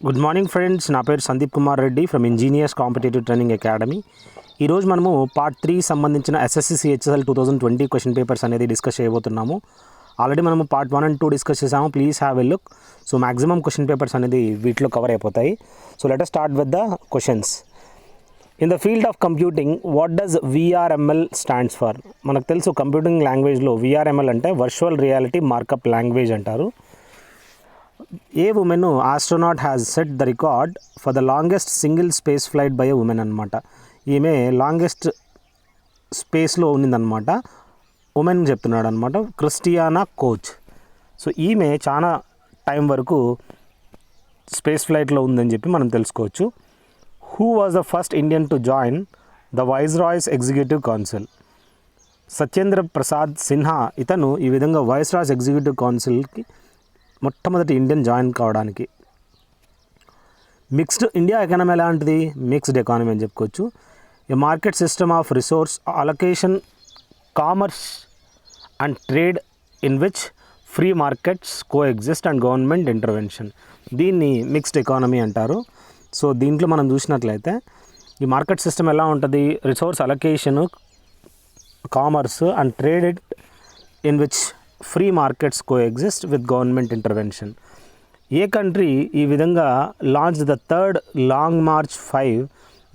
Good morning friends, నా పేరు Sandeep Kumar Reddy from engineers competitive training academy. ఈరోజు మనము పార్ట్ 3 సంబంధించిన ఎస్ఎస్సి సిహెచ్ఎస్ఎల్ 2020 క్వశ్చన్ పేపర్స్ అనేది డిస్కస్ చేయబోతున్నాము. ఆల్రెడీ మనము పార్ట్ 1 and 2 డిస్కస్ చేసాము. Please have a look. So maximum question papers అనేది వీటిలో కవర్ అయిపోతాయి. So let us start with the questions. In the field of computing what does VRML stands for? మనకు తెలుసు computing లాంగ్వేజ్లో విఆర్ఎంఎల్ అంటే virtual reality markup language అంటారు. A woman astronaut has set the record for the longest single space flight by a woman అనమాట. ఈమె longest స్పేస్లో ఉన్నదన్నమాట. Women చెప్తున్నాడు అనమాట, క్రిస్టియానా కోచ్. సో ఈమె చాలా టైం వరకు స్పేస్ ఫ్లైట్లో ఉందని చెప్పి మనం తెలుసుకోవచ్చు. Who was the first Indian to join the viceroy's executive council? Satyendra Prasad Sinha. ఇతను ఈ విధంగా వైస్రాయ్స్ ఎగ్జిక్యూటివ్ కౌన్సిల్కి మొట్టమొదటి ఇండియన్ జాయిన్ కావడానికి. మిక్స్డ్ ఇండియా ఎకానమీ ఎలాంటిది? మిక్స్డ్ ఎకానమీ అని చెప్పుకోవచ్చు. A market system of resource allocation, commerce and trade in which free markets coexist and government intervention. దీన్ని మిక్స్డ్ ఎకానమీ అంటారు. సో దీంట్లో మనం చూసినట్లయితే ఈ మార్కెట్ సిస్టమ్ ఎలా ఉంటుంది? Resource allocation, commerce and trade in which free markets co exist with government intervention. A country ఈ విధంగా launch the third long March 5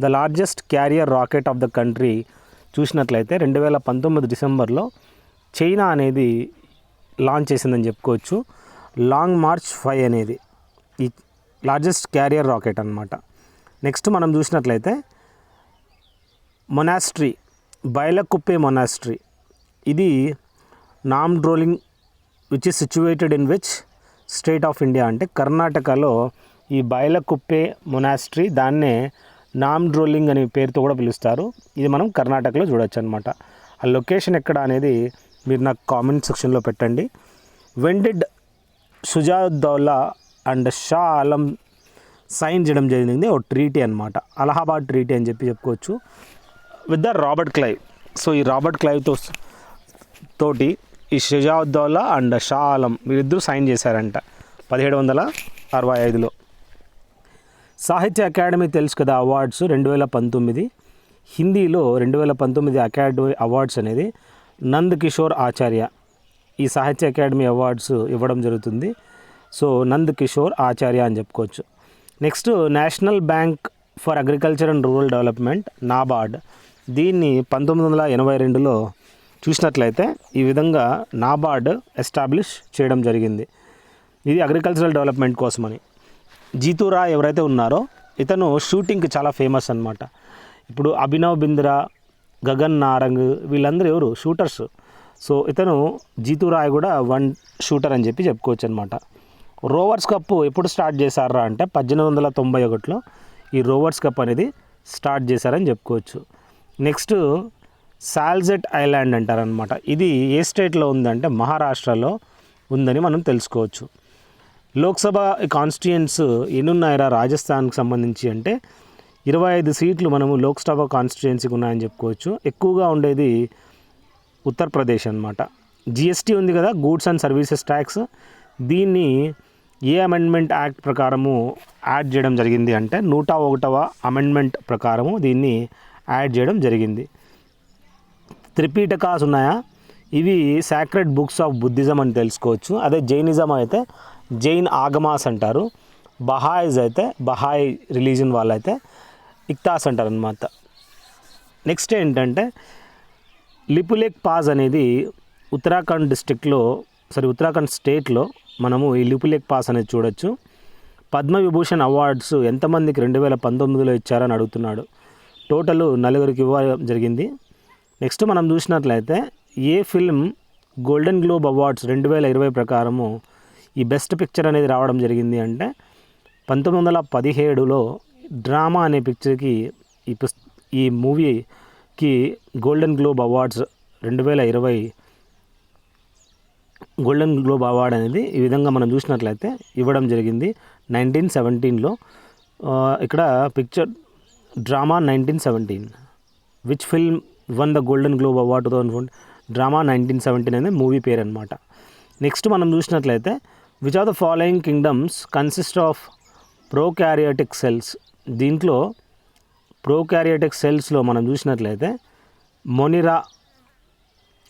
the largest carrier rocket of the country? చూసినట్లయితే 2019 డిసెంబర్లో చైనా అనేది launch చేసిందని చెప్పుకోవచ్చు. Long March 5 అనేది ఈ largest carrier rocket అనమాట. నెక్స్ట్ మనం చూసినట్లయితే మొనాస్ట్రీ, బైలకుప్పే మొనాస్ట్రీ. ఇది Namdroling which is situated in which state of India అంటే కర్ణాటకలో ఈ బైలకుప్పే మొనాస్ట్రీ, దాన్నే నామ్డ్రోలింగ్ అనే పేరుతో కూడా పిలుస్తారు. ఇది మనం కర్ణాటకలో చూడొచ్చు అనమాట. ఆ లొకేషన్ ఎక్కడ అనేది మీరు నాకు కామెంట్ సెక్షన్లో పెట్టండి. When did Shujauddaula and Shah Alam sign చేయడం జరిగింది? ఓ ట్రీటీ అనమాట, అలహాబాద్ ట్రీటీ అని చెప్పి చెప్పుకోవచ్చు, with the Robert Clive. So ఈ రాబర్ట్ క్లైవ్ తోటి ఈ షుజాఉద్దౌలా అండ్ షా ఆలం వీరిద్దరూ సైన్ చేశారంట 1765లో. సాహిత్య అకాడమీ తెలుసు కదా, అవార్డ్స్ 2019 హిందీలో 2019 అకాడమీ అవార్డ్స్ అనేది నంద్ కిషోర్ ఆచార్య ఈ సాహిత్య అకాడమీ అవార్డ్స్ ఇవ్వడం జరుగుతుంది. సో నంద్ కిషోర్ ఆచార్య అని చెప్పుకోవచ్చు. Next national bank for agriculture and rural development, NABARD. దీన్ని 1982లో చూసినట్లయితే ఈ విధంగా నాబార్డ్ ఎస్టాబ్లిష్ చేయడం జరిగింది. ఇది అగ్రికల్చరల్ డెవలప్మెంట్ కోసమని. జీతూ రాయ్ ఎవరైతే ఉన్నారో ఇతను షూటింగ్కి చాలా ఫేమస్ అనమాట. ఇప్పుడు అభినవ్ బింద్రా, గగన్ నారంగ్ వీళ్ళందరూ ఎవరు? షూటర్స్. సో ఇతను జీతూ రాయ్ కూడా వన్ షూటర్ అని చెప్పి చెప్పుకోవచ్చు అనమాట. రోవర్స్ కప్ ఎప్పుడు స్టార్ట్ చేశారా అంటే 1891లో ఈ రోవర్స్ కప్ అనేది స్టార్ట్ చేశారని చెప్పుకోవచ్చు. నెక్స్ట్ సాల్జెట్ ఐలాండ్ అంటారనమాట. ఇది ఏ స్టేట్లో ఉందంటే మహారాష్ట్రలో ఉందని మనం తెలుసుకోవచ్చు. లోక్సభ కాన్స్టిట్యుయెన్స్ ఎన్ని ఉన్నాయరా రాజస్థాన్కి సంబంధించి అంటే 25 సీట్లు మనము లోక్సభ కాన్స్టిట్యుయెన్సీకి ఉన్నాయని చెప్పుకోవచ్చు. ఎక్కువగా ఉండేది ఉత్తరప్రదేశ్ అనమాట. జిఎస్టీ ఉంది కదా, గూడ్స్ అండ్ సర్వీసెస్ ట్యాక్స్. దీన్ని ఏ అమెండ్మెంట్ యాక్ట్ ప్రకారము యాడ్ చేయడం జరిగింది అంటే 101వ అమెండ్మెంట్ ప్రకారము దీన్ని యాడ్ చేయడం జరిగింది. త్రిపీటకాస్ ఉన్నాయా? ఇవి సాక్రెడ్ బుక్స్ ఆఫ్ బుద్ధిజం అని తెలుసుకోవచ్చు. అదే జైనిజం అయితే జైన్ ఆగమాస్ అంటారు. బహాయిజ్ అయితే బహాయ్ రిలీజన్ వాళ్ళైతే ఇక్తాస్ అంటారు అనమాట. నెక్స్ట్ ఏంటంటే లిపులేక్ పాస్ అనేది ఉత్తరాఖండ్ స్టేట్లో మనము ఈ లిపులేక్ పాస్ అనేది చూడొచ్చు. పద్మవిభూషణ్ అవార్డ్స్ ఎంతమందికి 2019లో ఇచ్చారని అడుగుతున్నాడు. టోటల్ 4 ఇవ్వడం జరిగింది. నెక్స్ట్ మనం చూసినట్లయితే a film golden Globe Awards 2020 ప్రకారము ఈ బెస్ట్ పిక్చర్ అనేది రావడం జరిగింది అంటే 1917లో డ్రామా అనే పిక్చర్కి ఈ మూవీకి Golden Globe Awards 2020 Golden Globe Award అనేది ఈ విధంగా మనం చూసినట్లయితే ఇవ్వడం జరిగింది 1917లో. ఇక్కడ picture drama 1917 which film won the Golden Globe Award 2004 drama 1917 అనేది మూవీ పేరు అనమాట. నెక్స్ట్ మనం చూసినట్లయితే which are the following kingdoms consist of prokaryotic cells. దీంట్లో ప్రోకారియోటిక్ సెల్స్లో మనం చూసినట్లయితే మొనిరా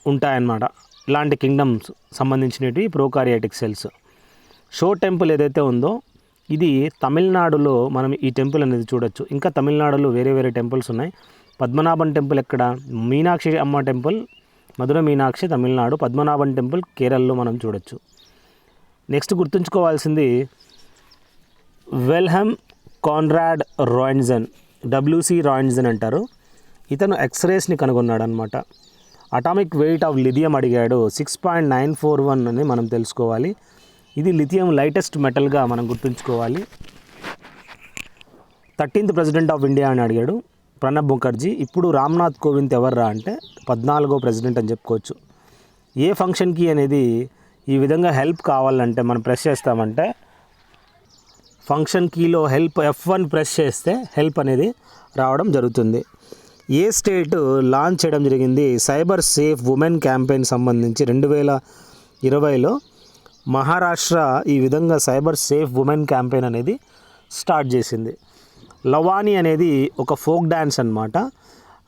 ఉంటాయన్నమాట. ఇలాంటి కింగ్డమ్స్ సంబంధించినవి ప్రోకారియోటిక్ సెల్స్. షో టెంపుల్ ఏదైతే ఉందో ఇది తమిళనాడులో మనం ఈ టెంపుల్ అనేది చూడొచ్చు. ఇంకా తమిళనాడులో వేరే వేరే టెంపుల్స్ ఉన్నాయి. పద్మనాభన్ టెంపుల్ ఎక్కడ, మీనాక్షి అమ్మ టెంపుల్ మధుర మీనాక్షి తమిళనాడు, పద్మనాభన్ టెంపుల్ కేరళలో మనం చూడొచ్చు. నెక్స్ట్ గుర్తుంచుకోవాల్సింది వెల్హెమ్ కాన్రాడ్ రాయిన్జన్, WC రాయిన్జన్ అంటారు. ఇతను ఎక్స్రేస్ని కనుగొన్నాడు అనమాట. అటామిక్ వెయిట్ ఆఫ్ లిథియం అడిగాడు, 6.941 అని మనం తెలుసుకోవాలి. ఇది లిథియం లైటెస్ట్ మెటల్గా మనం గుర్తుంచుకోవాలి. 13th ప్రెసిడెంట్ ఆఫ్ ఇండియా అని అడిగాడు, ప్రణబ్ ముఖర్జీ. ఇప్పుడు రామ్నాథ్ కోవింద్ ఎవర్రా అంటే 14వ ప్రెసిడెంట్ అని చెప్పుకోవచ్చు. ఏ ఫంక్షన్కి అనేది ఈ విధంగా హెల్ప్ కావాలంటే మనం ప్రెస్ చేస్తామంటే ఫంక్షన్ కీలో హెల్ప్ F1 ప్రెస్ చేస్తే హెల్ప్ అనేది రావడం జరుగుతుంది. ఏ స్టేట్ లాంచ్ చేయడం జరిగింది సైబర్ సేఫ్ ఉమెన్ క్యాంపెయిన్ సంబంధించి 2020లో మహారాష్ట్ర ఈ విధంగా సైబర్ సేఫ్ ఉమెన్ క్యాంపెయిన్ అనేది స్టార్ట్ చేసింది. లవానీ అనేది ఒక ఫోక్ డ్యాన్స్ అన్నమాట.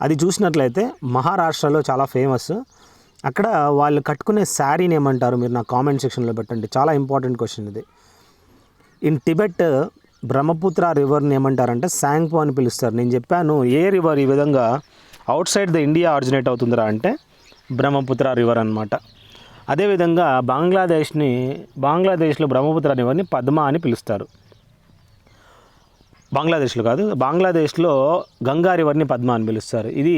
అది చూసినట్లయితే మహారాష్ట్రలో చాలా ఫేమస్. అక్కడ వాళ్ళు కట్టుకునే శారీని ఏమంటారు మీరు నా కామెంట్ సెక్షన్లో పెట్టండి, చాలా ఇంపార్టెంట్ క్వశ్చన్ ఇది. ఇన్ టిబెట్ బ్రహ్మపుత్ర రివర్ని ఏమంటారంటే సాంగ్పో అని పిలుస్తారు. నేను చెప్పాను ఏ రివర్ ఈ విధంగా outside the India originate అవుతుందిరా అంటే బ్రహ్మపుత్ర రివర్ అనమాట. అదేవిధంగా బంగ్లాదేశ్లో బ్రహ్మపుత్ర రివర్ని పద్మ అని పిలుస్తారు. బంగ్లాదేశ్లో కాదు, బంగ్లాదేశ్లో గంగా రివర్ని పద్మ అని పిలుస్తారు. ఇది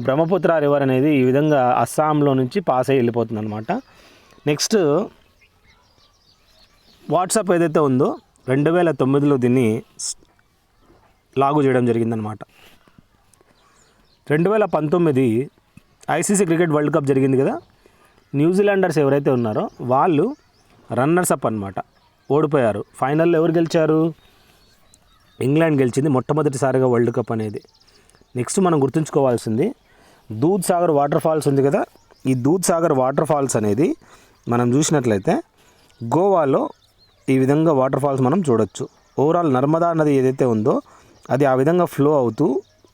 బ్రహ్మపుత్ర రివర్ అనేది ఈ విధంగా అస్సాంలో నుంచి పాస్ అయ్యి వెళ్ళిపోతుంది అనమాట. నెక్స్ట్ వాట్సాప్ ఏదైతే ఉందో 2009లో దీన్ని లాగు చేయడం జరిగిందనమాట. 2019 ICC క్రికెట్ వరల్డ్ కప్ జరిగింది కదా. న్యూజిలాండర్స్ ఎవరైతే ఉన్నారో వాళ్ళు రన్నర్స్ అప్ అనమాట, ఓడిపోయారు. ఫైనల్లో ఎవరు గెలిచారు? ఇంగ్లాండ్ గెలిచింది మొట్టమొదటిసారిగా వరల్డ్ కప్ అనేది. నెక్స్ట్ మనం గుర్తుంచుకోవాల్సింది దూద్ సాగర్ వాటర్ ఫాల్స్ ఉంది కదా. ఈ దూద్ సాగర్ వాటర్ ఫాల్స్ అనేది మనం చూసినట్లయితే గోవాలో ఈ విధంగా వాటర్ ఫాల్స్ మనం చూడొచ్చు. ఓవరాల్ నర్మదా నది ఏదైతే ఉందో అది ఆ విధంగా ఫ్లో అవుతూ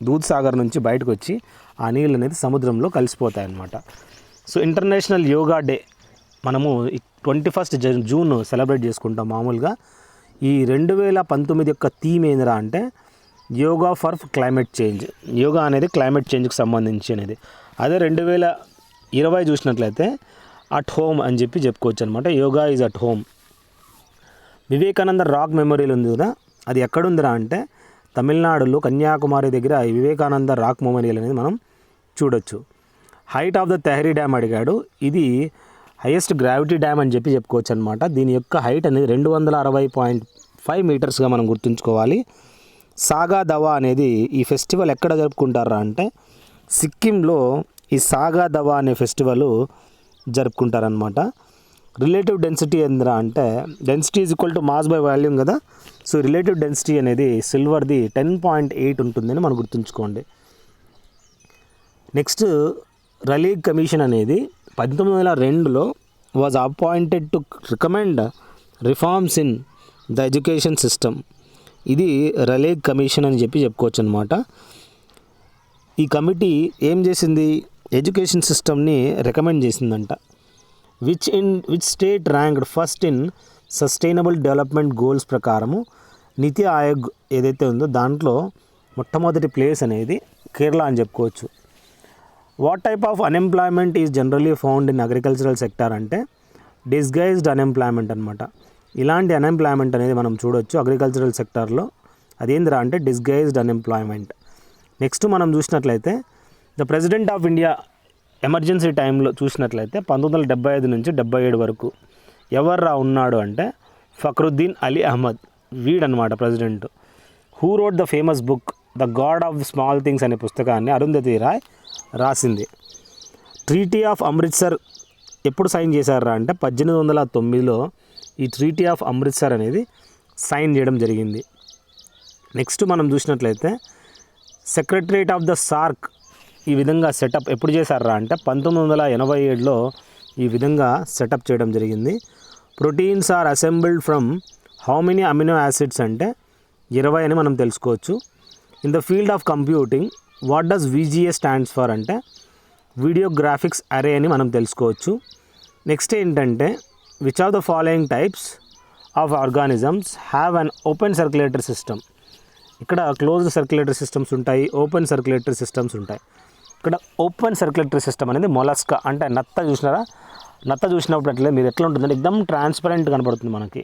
దూద్ సాగర్ నుంచి బయటకు వచ్చి ఆ నీళ్ళు అనేది సముద్రంలో కలిసిపోతాయి అన్నమాట. సో ఇంటర్నేషనల్ యోగా డే మనము 21st జూన్ సెలబ్రేట్ చేసుకుంటాం మామూలుగా. ఈ 2019 యొక్క థీమ్ ఏందిరా అంటే yoga for climate change. Yoga అనేది క్లైమేట్ చేంజ్కి సంబంధించి అనేది. అదే 2020 చూసినట్లయితే అట్ హోమ్ అని చెప్పుకోవచ్చు అనమాట. Yoga is at home. Vivekananda rock memorial ఉంది కదా, అది ఎక్కడుందిరా అంటే తమిళనాడులో కన్యాకుమారి దగ్గర ఈ వివేకానంద రాక్ మెమోరియల్ అనేది మనం చూడొచ్చు. Height of the tehari dam అడిగాడు. ఇది హైయెస్ట్ గ్రావిటీ డ్యామ్ అని చెప్పుకోవచ్చు అనమాట. దీని యొక్క హైట్ అనేది 260.5 మీటర్స్గా మనం గుర్తుంచుకోవాలి. సాగా దవా అనేది ఈ ఫెస్టివల్ ఎక్కడ జరుపుకుంటారా అంటే సిక్కింలో ఈ సాగా దవా అనే ఫెస్టివల్ జరుపుకుంటారనమాట. రిలేటివ్ డెన్సిటీ ఏందిరా అంటే density is equal to mass by volume కదా. సో రిలేటివ్ డెన్సిటీ అనేది సిల్వర్ది 10.8 ఉంటుందని మనం గుర్తుంచుకోండి. నెక్స్ట్ రలీగ్ కమిషన్ అనేది 1902లో was appointed to recommend reforms in the education system. ఇది రలీగ్ కమిషన్ అని చెప్పుకోవచ్చు అనమాట. ఈ కమిటీ ఏం చేసింది? ఎడ్యుకేషన్ సిస్టమ్ని రికమెండ్ చేసిందంట. Which state ranked first in sustainable development goals ప్రకారము నీతి ఆయోగ్ ఏదైతే ఉందో దాంట్లో మొట్టమొదటి ప్లేస్ అనేది కేరళ అని చెప్పుకోవచ్చు. What type of unemployment is generally found in agricultural sector అంటే డిస్గైజ్డ్ అన్ఎంప్లాయ్మెంట్ అనమాట. ఇలాంటి అన్ఎంప్లాయ్మెంట్ అనేది మనం చూడొచ్చు అగ్రికల్చరల్ సెక్టార్లో. అదేందిరా అంటే డిస్గైజ్డ్ అన్ఎంప్లాయ్మెంట్. నెక్స్ట్ మనం చూసినట్లయితే the president of India emergency టైంలో చూసినట్లయితే 1975 నుంచి 77 వరకు ఎవర్రా ఉన్నాడు అంటే ఫక్రుద్దీన్ అలీ అహ్మద్, వీడనమాట president. Who wrote the famous book the God of Small Things అనే పుస్తకాన్ని అరుంధతి రాయ్ రాసింది. ట్రీటీ ఆఫ్ అమృత్సర్ ఎప్పుడు సైన్ చేశారా అంటే 1809లో ఈ ట్రీటీ ఆఫ్ అమృత్సర్ అనేది సైన్ చేయడం జరిగింది. నెక్స్ట్ మనం చూసినట్లయితే సెక్రటరియట్ ఆఫ్ ద సార్క్ ఈ విధంగా సెటప్ ఎప్పుడు చేశారా అంటే 1987లో ఈ విధంగా సెటప్ చేయడం జరిగింది. Proteins are assembled from how many amino acids అంటే 20 అని మనం తెలుసుకోవచ్చు. In the field of computing what does VGA stands for అంటే వీడియో గ్రాఫిక్స్ అరే అని మనం తెలుసుకోవచ్చు. నెక్స్ట్ ఏంటంటే which of the following types of organisms have an open circulatory system. ఇక్కడ క్లోజ్డ్ సర్క్యులేటరీ సిస్టమ్స్ ఉంటాయి, ఓపెన్ సర్క్యులేటరీ సిస్టమ్స్ ఉంటాయి. ఇక్కడ open circulatory system అనేది మొలస్కా అంటే నత్త చూసినారా, నత్త చూసినప్పుడు అట్లే మీరు ఎట్లా ఉంటుందంటే ఎక్దమ్ ట్రాన్స్పరెంట్ కనపడుతుంది మనకి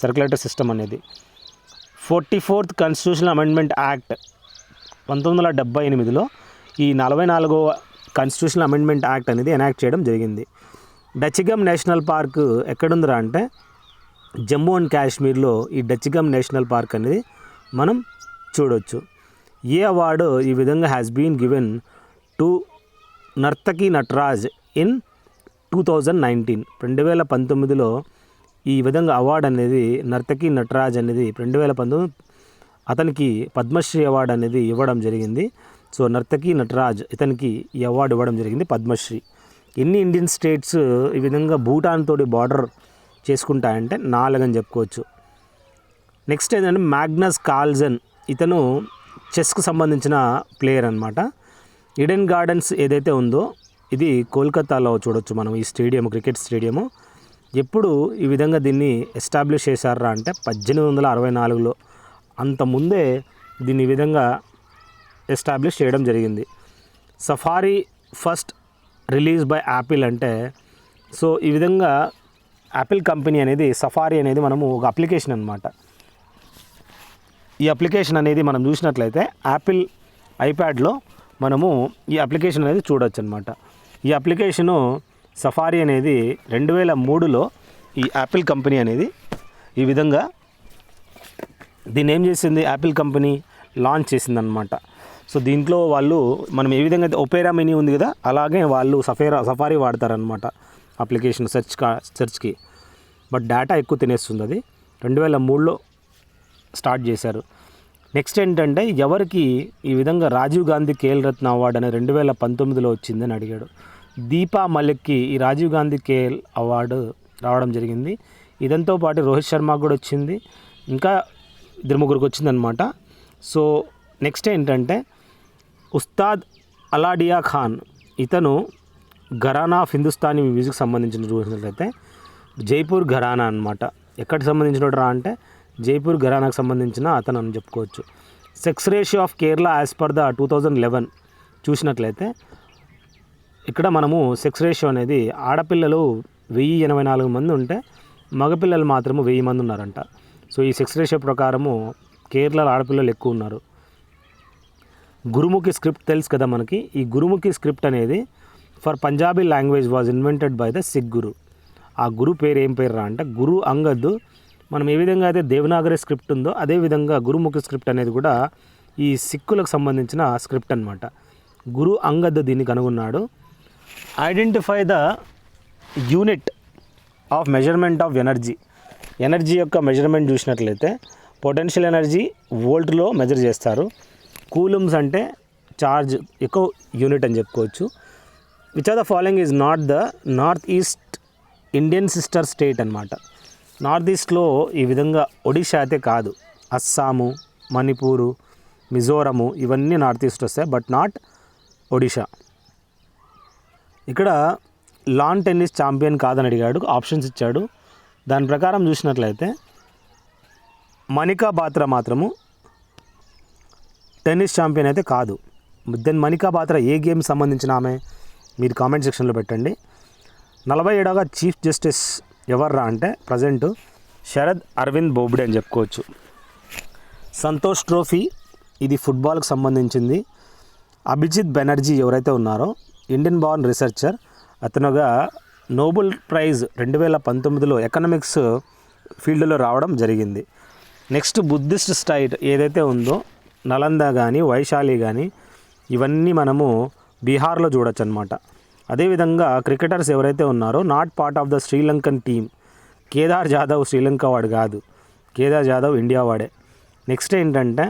సర్క్యులేటరీ సిస్టమ్ అనేది. 44th కాన్స్టిట్యూషనల్ అమెండ్మెంట్ యాక్ట్ 1978లో ఈ 44వ కాన్స్టిట్యూషనల్ అమెండ్మెంట్ యాక్ట్ అనేది ఎనాక్ట్ చేయడం జరిగింది. డచిగమ్ నేషనల్ పార్క్ ఎక్కడుందిరా అంటే జమ్మూ అండ్ కాశ్మీర్లో ఈ డచిగమ్ నేషనల్ పార్క్ అనేది మనం చూడొచ్చు. ఏ అవార్డు ఈ విధంగా has been given to Nartaki Nataraj in 2019. 2019లో ఈ విధంగా అవార్డు అనేది నర్తకి నటరాజ్ అనేది 2019 అతనికి పద్మశ్రీ అవార్డు అనేది ఇవ్వడం జరిగింది. సో నర్తకి నటరాజ్ ఇతనికి ఈ అవార్డు ఇవ్వడం జరిగింది పద్మశ్రీ. ఎన్ని ఇండియన్ స్టేట్స్ ఈ విధంగా భూటాన్ తోటి బార్డర్ చేసుకుంటాయంటే 4 అని చెప్పుకోవచ్చు. నెక్స్ట్ ఏంటంటే మ్యాగ్నస్ కార్ల్సన్, ఇతను చెస్కు సంబంధించిన ప్లేయర్ అనమాట. ఈడెన్ గార్డెన్స్ ఏదైతే ఉందో ఇది కోల్కతాలో చూడొచ్చు మనం. ఈ స్టేడియం క్రికెట్ స్టేడియము ఎప్పుడు ఈ విధంగా దీన్ని ఎస్టాబ్లిష్ చేశారా అంటే 1864లో. అంత ముందే దీన్ని ఈ విధంగా ఎస్టాబ్లిష్ చేయడం జరిగింది. Safari first release by Apple అంటే సో ఈ విధంగా యాపిల్ కంపెనీ అనేది సఫారీ అనేది మనము ఒక అప్లికేషన్ అనమాట. ఈ అప్లికేషన్ అనేది మనం చూసినట్లయితే యాపిల్ ఐప్యాడ్లో మనము ఈ అప్లికేషన్ అనేది చూడొచ్చు అనమాట. ఈ అప్లికేషను సఫారీ అనేది 2003లో ఈ యాపిల్ కంపెనీ అనేది ఈ విధంగా దీన్ని ఏం చేసింది, యాపిల్ కంపెనీ లాంచ్ చేసిందనమాట. సో దీంట్లో వాళ్ళు మనం ఏ విధంగా అయితే ఒపేరా మినీ ఉంది కదా, అలాగే వాళ్ళు సఫారీ వాడతారనమాట అప్లికేషన్ సెర్చ్కి. బట్ డేటా ఎక్కువ తినేస్తుంది. అది 2003లో స్టార్ట్ చేశారు. నెక్స్ట్ ఏంటంటే ఎవరికి ఈ విధంగా రాజీవ్ గాంధీ ఖేల్ రత్న అవార్డు అనేది 2019లో వచ్చిందని అడిగాడు. దీపా మలిక్కి ఈ రాజీవ్ గాంధీ ఖేల్ అవార్డు రావడం జరిగింది. ఇదంతో పాటు రోహిత్ శర్మకు కూడా వచ్చింది, ఇంకా 2-3 వచ్చిందనమాట. సో నెక్స్ట్ ఏంటంటే ఉస్తాద్ అలాడియా ఖాన్, ఇతను ఘరానా ఆఫ్ హిందుస్థానీ మ్యూజిక్ సంబంధించిన చూసినట్లయితే జైపూర్ ఘరానా అనమాట. ఎక్కడికి సంబంధించిన రా అంటే జైపూర్ ఘరానాకు సంబంధించిన అతను అని చెప్పుకోవచ్చు. Sex ratio of Kerala as per the 2011 చూసినట్లయితే ఇక్కడ మనము సెక్స్ రేషియో అనేది ఆడపిల్లలు 1084 మంది ఉంటే మగపిల్లలు మాత్రము 1000 మంది ఉన్నారంట. సో ఈ సెక్స్ రేషియో ప్రకారము కేరళలో ఆడపిల్లలు ఎక్కువ ఉన్నారు. గురుముఖి స్క్రిప్ట్ తెలుసు కదా మనకి. ఈ గురుముఖి స్క్రిప్ట్ అనేది for Punjabi language was invented by the Sikh guru. ఆ గురు పేరు ఏం పేరు రా అంటే గురు అంగద్. మనం ఏ విధంగా అయితే దేవనాగరి స్క్రిప్ట్ ఉందో అదేవిధంగా గురుముఖి స్క్రిప్ట్ అనేది కూడా ఈ సిక్కులకు సంబంధించిన స్క్రిప్ట్ అనమాట. గురు అంగద్ దీన్ని కనుగొన్నాడు. Identify the unit of measurement of energy. Energy యొక్క మెజర్మెంట్ చూసినట్లయితే పొటెన్షియల్ ఎనర్జీ వోల్ట్లో మెజర్ చేస్తారు. కూలుమ్స్ అంటే చార్జ్ ఎక్కువ యూనిట్ అని చెప్పుకోవచ్చు. Which are the following is not the north east Indian sister state అనమాట. నార్త్ ఈస్ట్లో ఈ విధంగా ఒడిషా అయితే కాదు, అస్సాము, మణిపూరు, మిజోరము ఇవన్నీ నార్త్ ఈస్ట్ వస్తాయి, బట్ నాట్ ఒడిషా. ఇక్కడ లాన్ టెన్నిస్ ఛాంపియన్ కాదని అడిగాడు, ఆప్షన్స్ ఇచ్చాడు. దాని ప్రకారం చూసినట్లయితే మణికా బాత్రా మాత్రము టెన్నిస్ ఛాంపియన్ అయితే కాదు. దెన్ మణికా బాత్రా ఏ గేమ్ సంబంధించిన ఆమె మీరు కామెంట్ సెక్షన్లో పెట్టండి. 47వ చీఫ్ జస్టిస్ ఎవర్రా అంటే ప్రజెంట్ శరద్ అరవింద్ బోబ్డే అని చెప్పుకోవచ్చు. సంతోష్ ట్రోఫీ ఇది ఫుట్బాల్కి సంబంధించింది. అభిజిత్ బెనర్జీ ఎవరైతే ఉన్నారో ఇండియన్ బార్న్ రీసెర్చర్, అతనుగా నోబెల్ ప్రైజ్ 2019లో ఎకనామిక్స్ ఫీల్డ్లో రావడం జరిగింది. నెక్స్ట్ బుద్ధిస్ట్ స్టైట్ ఏదైతే ఉందో నలంద కానీ వైశాలి కానీ ఇవన్నీ మనము బీహార్లో చూడొచ్చు అనమాట. అదేవిధంగా క్రికెటర్స్ ఎవరైతే ఉన్నారో not part of the Sri Lankan team. Kedar Jadhav Sri Lanka వాడు కాదు, కేదార్ జాదవ్ ఇండియా వాడే. నెక్స్ట్ ఏంటంటే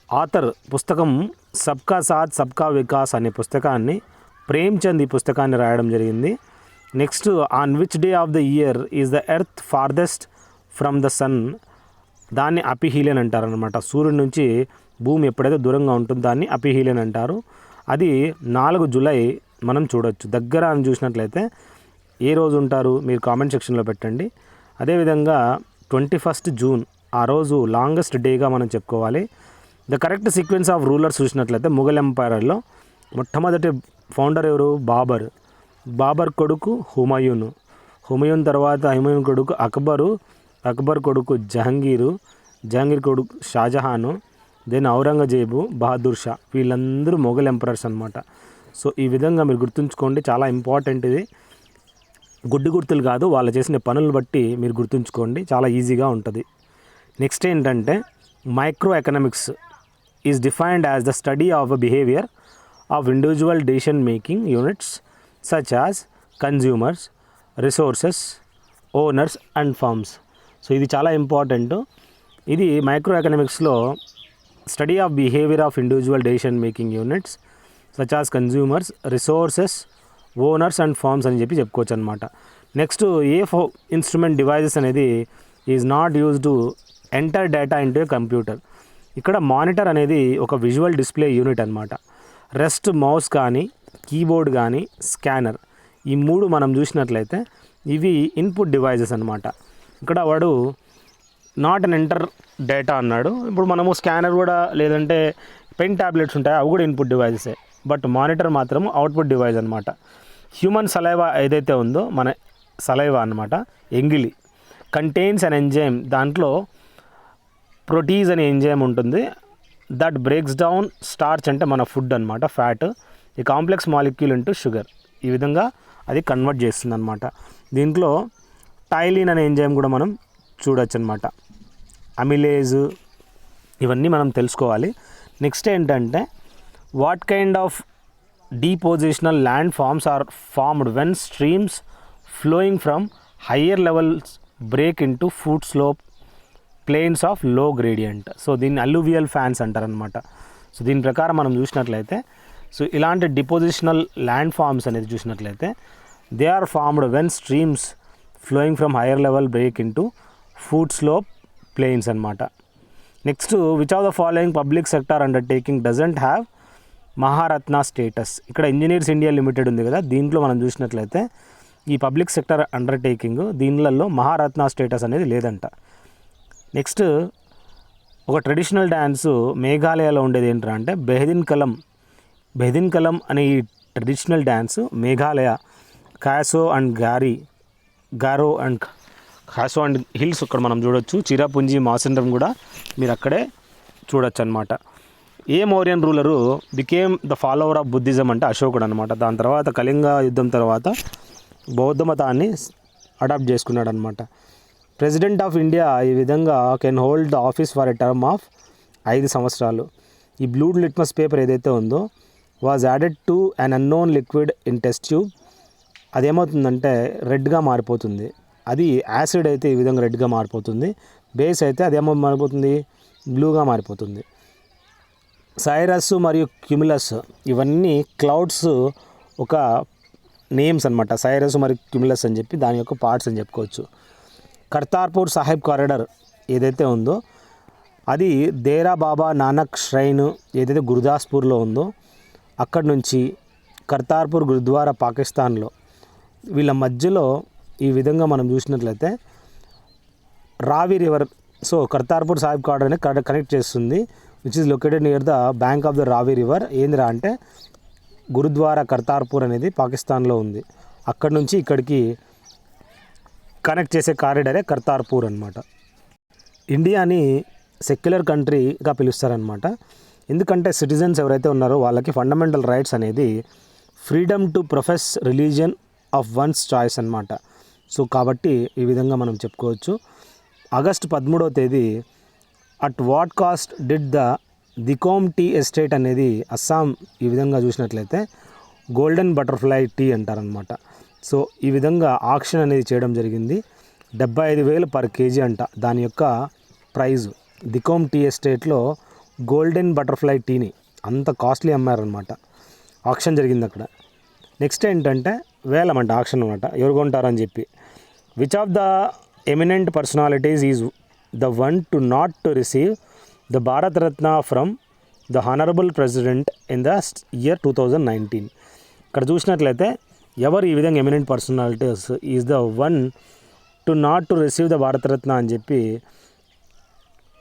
ఆథర్ పుస్తకం సబ్కా సాత్ సబ్కా వికాస్ అనే పుస్తకాన్ని ప్రేమ్చంద్ ఈ పుస్తకాన్ని రాయడం జరిగింది. Next on which day of the year is the earth farthest from the sun, దాన్ని అపిహీలియన్ అంటారనమాట. సూర్యుడి నుంచి భూమి ఎప్పుడైతే దూరంగా ఉంటుందో దాన్ని అపిహీలియన్ అంటారు. అది 4 జూలై మనం చూడొచ్చు. దగ్గర అని చూసినట్లయితే ఏ రోజు ఉంటారు మీరు కామెంట్ సెక్షన్లో పెట్టండి. అదేవిధంగా 21 జూన్ ఆ రోజు లాంగెస్ట్ డేగా మనం చెప్పుకోవాలి. The correct sequence of rulers చూసినట్లయితే మొఘల్ ఎంపైర్లో మొట్టమొదటి ఫౌండర్ ఎవరు? బాబర్. బాబర్ కొడుకు హుమయూన్. హుమయూన్ తర్వాత హుమయూన్ కొడుకు అక్బరు. అక్బర్ కొడుకు జహంగీరు. జహంగీర్ కొడుకు షాజహాను. దెన్ ఔరంగజేబు, బహదూర్ షా. వీళ్ళందరూ మొఘల్ ఎంపరర్స్ అనమాట. సో ఈ విధంగా మీరు గుర్తుంచుకోండి, చాలా ఇంపార్టెంట్ ఇది. గుడ్డు గుర్తులు కాదు, వాళ్ళు చేసిన పనులను బట్టి మీరు గుర్తుంచుకోండి, చాలా ఈజీగా ఉంటుంది. నెక్స్ట్ ఏంటంటే micro economics is defined as the study of a behaviour of individual decision making units such as consumers, resources, owners and firms. So ఇది చాలా ఇంపార్టెంట్. ఇది మైక్రో ఎకనామిక్స్లో study of behaviour of individual decision making units such as consumers, resources, owners and firms అని చెప్పుకోవచ్చు అనమాట. Next instrument devices అనేది is not use to enter data into a computer. ఇక్కడ monitor అనేది ఒక విజువల్ డిస్ప్లే యూనిట్ అనమాట. Rest mouse కానీ, keyboard కానీ, స్కానర్, ఈ 3 మనం చూసినట్లయితే ఇవి ఇన్పుట్ డివైజెస్ అనమాట. ఇక్కడ వాడు నాట్ అన్ ఎంటర్ డేటా అన్నాడు. ఇప్పుడు మనము స్కానర్ కూడా లేదంటే పెన్ ట్యాబ్లెట్స్ ఉంటాయి, అవి కూడా ఇన్పుట్ డివైజెసే. బట్ మానిటర్ మాత్రం అవుట్పుట్ డివైస్ అనమాట. హ్యూమన్ సలైవా ఏదైతే ఉందో మన సలైవా అనమాట, ఎంగిలి, కంటైన్స్ అన్ ఎంజైమ్. దాంట్లో ప్రోటీజ్ అనే ఎంజైమ్ ఉంటుంది. దట్ బ్రేక్స్ డౌన్ స్టార్చ్ అంటే మన ఫుడ్ అనమాట, ఫ్యాట్, ఈ కాంప్లెక్స్ మాలిక్యూల్ ఇంటూ షుగర్. ఈ విధంగా అది కన్వర్ట్ చేస్తుంది అనమాట. దీంట్లో టైలిన్ అనే ఎంజైమ్ కూడా మనం చూడొచ్చు అనమాట. అమిలేజ్, ఇవన్నీ మనం తెలుసుకోవాలి. నెక్స్ట్ ఏంటంటే what kind of depositional land forms are formed when streams flowing from higher levels break into foot slope plains of low gradient. So దీన్ని అల్యూవియల్ ఫ్యాన్స్ అంటారనమాట. సో దీని ప్రకారం మనం చూసినట్లయితే, సో ఇలాంటి డిపోజిషనల్ ల్యాండ్ ఫార్మ్స్ అనేది చూసినట్లయితే they are formed when streams flowing from higher level break into foot slope plains అనమాట. Next which of the following public sector undertaking doesn't have Maharatna status. ఇక్కడ ఇంజనీర్స్ ఇండియా లిమిటెడ్ ఉంది కదా, దీంట్లో మనం చూసినట్లయితే ఈ పబ్లిక్ సెక్టర్ అండర్టేకింగ్ దీనిలలో Maharatna status అనేది లేదంట. నెక్స్ట్ ఒక ట్రెడిషనల్ డ్యాన్సు మేఘాలయలో ఉండేది ఏంటంటే బెహదిన్ కలం. బెహదిన్ కలం అనే ఈ traditional dance Meghalaya Khasi and Garo and Khasi and hills ఇక్కడ మనం చూడొచ్చు. చిరాపుంజి, మాసండ్రం కూడా మీరు అక్కడే చూడొచ్చు అనమాట. ఏ Mauryan ruler became the follower of Buddhism అంటే అశోకుడు అనమాట. దాని తర్వాత కళింగ యుద్ధం తర్వాత బౌద్ధ మతాన్ని అడాప్ట్ చేసుకున్నాడు అనమాట. ప్రెసిడెంట్ ఆఫ్ ఇండియా ఈ విధంగా can hold the office for a term of 5 సంవత్సరాలు. ఈ బ్లూ లిట్మస్ పేపర్ ఏదైతే ఉందో was added to an unknown liquid in test tube. అదేమవుతుందంటే రెడ్గా మారిపోతుంది. అది యాసిడ్ అయితే ఈ విధంగా రెడ్గా మారిపోతుంది, బేస్ అయితే అదేమో మారిపోతుంది, బ్లూగా మారిపోతుంది. సైరస్ మరియు క్యుములస్ ఇవన్నీ క్లౌడ్స్ ఒక నేమ్స్ అనమాట. సైరస్ మరియు క్యుములస్ అని చెప్పి దాని యొక్క పార్ట్స్ అని చెప్పుకోవచ్చు. కర్తార్పూర్ సాహిబ్ కారిడార్ ఏదైతే ఉందో అది దేరా బాబా నానక్ ష్రైన్ ఏదైతే గురుదాస్పూర్లో ఉందో అక్కడి నుంచి కర్తార్పూర్ గురుద్వారా పాకిస్తాన్లో, వీళ్ళ మధ్యలో ఈ విధంగా మనం చూసినట్లయితే రావి river. So Kartarpur Sahib corridor అనేది కనెక్ట్ చేస్తుంది, which is located near the bank of the రావి రివర్. ఏందిరా అంటే గురుద్వారా కర్తార్పూర్ అనేది పాకిస్తాన్లో ఉంది, అక్కడి నుంచి ఇక్కడికి కనెక్ట్ చేసే కారిడారే కర్తార్పూర్ అనమాట. ఇండియాని సెక్యులర్ కంట్రీగా పిలుస్తారనమాట. ఎందుకంటే సిటిజన్స్ ఎవరైతే ఉన్నారో వాళ్ళకి ఫండమెంటల్ రైట్స్ అనేది freedom to profess religion of one's choice అనమాట. సో కాబట్టి ఈ విధంగా మనం చెప్పుకోవచ్చు. ఆగస్టు 13వ తేదీ at what cost did the Dikom tea estate అనేది అస్సాం ఈ విధంగా చూసినట్లయితే గోల్డెన్ బటర్ఫ్లై టీ అంటారనమాట. సో ఈ విధంగా ఆక్షన్ అనేది చేయడం జరిగింది. 75,000 పర్ కేజీ అంట దాని యొక్క ప్రైజు. దికోమ్ టీ ఎస్టేట్లో గోల్డెన్ బటర్ఫ్లై టీని అంత కాస్ట్లీ అమ్మారనమాట. ఆక్షన్ జరిగింది అక్కడ. నెక్స్ట్ ఏంటంటే వేలం అంట, ఆక్షన్ అనమాట, ఎవరు కొంటారని చెప్పి. Which of the eminent personalities is the one to not to receive the Bharat Ratna from the Honorable President in the year 2019. ఇక్కడ చూసినట్లయితే ఎవరు ఈ విధంగా eminent personalities is the one to not to receive the Bharat Ratna అని చెప్పి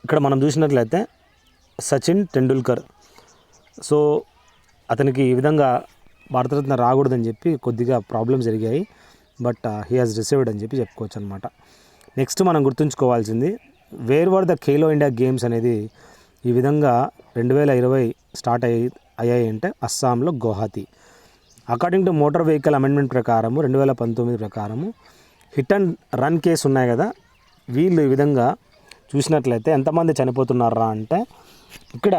ఇక్కడ మనం చూసినట్లయితే సచిన్ టెండూల్కర్. సో అతనికి ఈ విధంగా భారతరత్న రాకూడదని చెప్పి కొద్దిగా ప్రాబ్లమ్స్ జరిగాయి, బట్ హీ హాజ్ రిసీవ్డ్ అని చెప్పి చెప్పుకోవచ్చు అనమాట. నెక్స్ట్ మనం గుర్తుంచుకోవాల్సింది where were the Khelo India games అనేది ఈ విధంగా 2020 స్టార్ట్ అయ్యాయి అంటే అస్సాంలో Guwahati. According to motor vehicle amendment ప్రకారము 2019 ప్రకారము హిట్ అండ్ రన్ కేసు ఉన్నాయి కదా, వీళ్ళు ఈ విధంగా చూసినట్లయితే ఎంతమంది చనిపోతున్నారా అంటే ఇక్కడ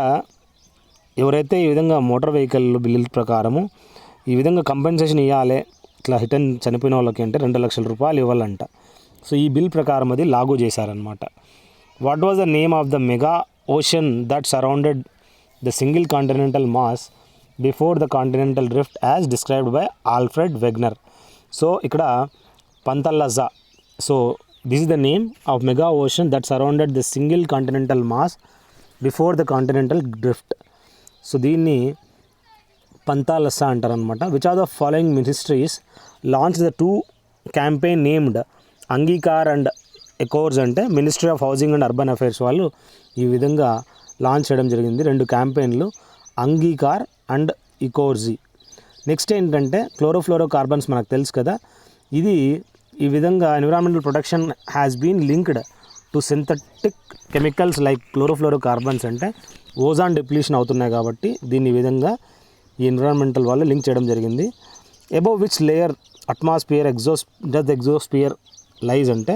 ఎవరైతే ఈ విధంగా మోటార్ వెహికల్ బిల్లుల ప్రకారము ఈ విధంగా కంపెన్సేషన్ ఇవ్వాలి ఇట్లా హిట్ అండ్ చనిపోయిన వాళ్ళకి అంటే 2 లక్షల రూపాయలు ఇవ్వాలంట. సో ఈ బిల్ ప్రకారం అది లాగు చేశారనమాట. What was the name of the mega ocean that surrounded the single continental mass before the continental drift as described by Alfred Wegener. So ఇక్కడ Panthalassa. So this is the name of mega ocean that surrounded the single continental mass before the continental drift. So దీన్ని Panthalassa అంటారనమాట. Which are the following ministries launch the 2 campaign named Angikaar and ecourse అంటే ministry of housing and urban affairs వాళ్ళు ఈ విధంగా launch చేయడం జరిగింది 2 క్యాంపెయిన్లు, Angikaar and ఇకోర్జీ. నెక్స్ట్ ఏంటంటే క్లోరోఫ్లోరో కార్బన్స్ మనకు తెలుసు కదా, ఇది ఈ విధంగా environmental protection has been linked to synthetic chemicals like chlorofluorocarbons అంటే ఓజాన్ డిప్లీషన్ అవుతున్నాయి కాబట్టి దీన్ని ఈ విధంగా ఈ ఎన్విరాన్మెంటల్ వాళ్ళు లింక్ చేయడం జరిగింది. Above which layer atmosphere exosphere lies అంటే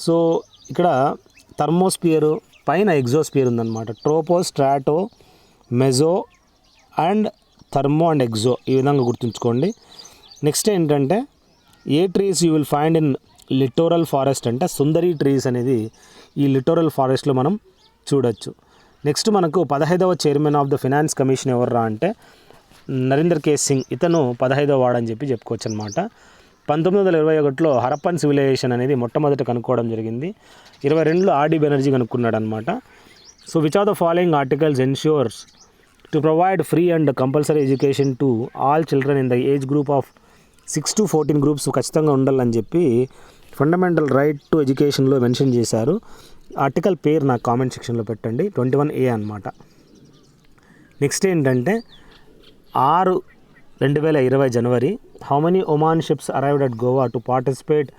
సో ఇక్కడ థర్మోస్ఫియర్ పైన ఎగ్జోస్ఫియర్ ఉందన్నమాట. Tropo, strato, meso and thermo and exo ఈ విధంగా గుర్తుంచుకోండి. నెక్స్ట్ ఏంటంటే ఏ trees you will find in littoral forest అంటే సుందరి ట్రీస్ అనేది ఈ లిటోరల్ ఫారెస్ట్లో మనం చూడొచ్చు. నెక్స్ట్ మనకు 15వ chairman of the finance commission ఎవర్రా అంటే నరేందర్ కే సింగ్. ఇతను 15వ వాడని చెప్పి చెప్పుకోవచ్చు అనమాట. 1921లో హరప్పన్ సివిలైజేషన్ అనేది మొట్టమొదట కనుక్కోవడం జరిగింది. 22లో ఆర్డి బెనర్జీ కనుక్కున్నాడు అనమాట. So which are the following articles ensures to provide free and compulsory education to all children in the age group of 6 to 14 groups ఖచ్చితంగా ఉండాలని చెప్పి ఫండమెంటల్ రైట్ టు ఎడ్యుకేషన్లో మెన్షన్ చేశారు. ఆర్టికల్ పేరు నాకు కామెంట్ సెక్షన్లో పెట్టండి. 21A అనమాట. నెక్స్ట్ ఏంటంటే 6/2020 జనవరి how many Oman ships arrived at Goa to participate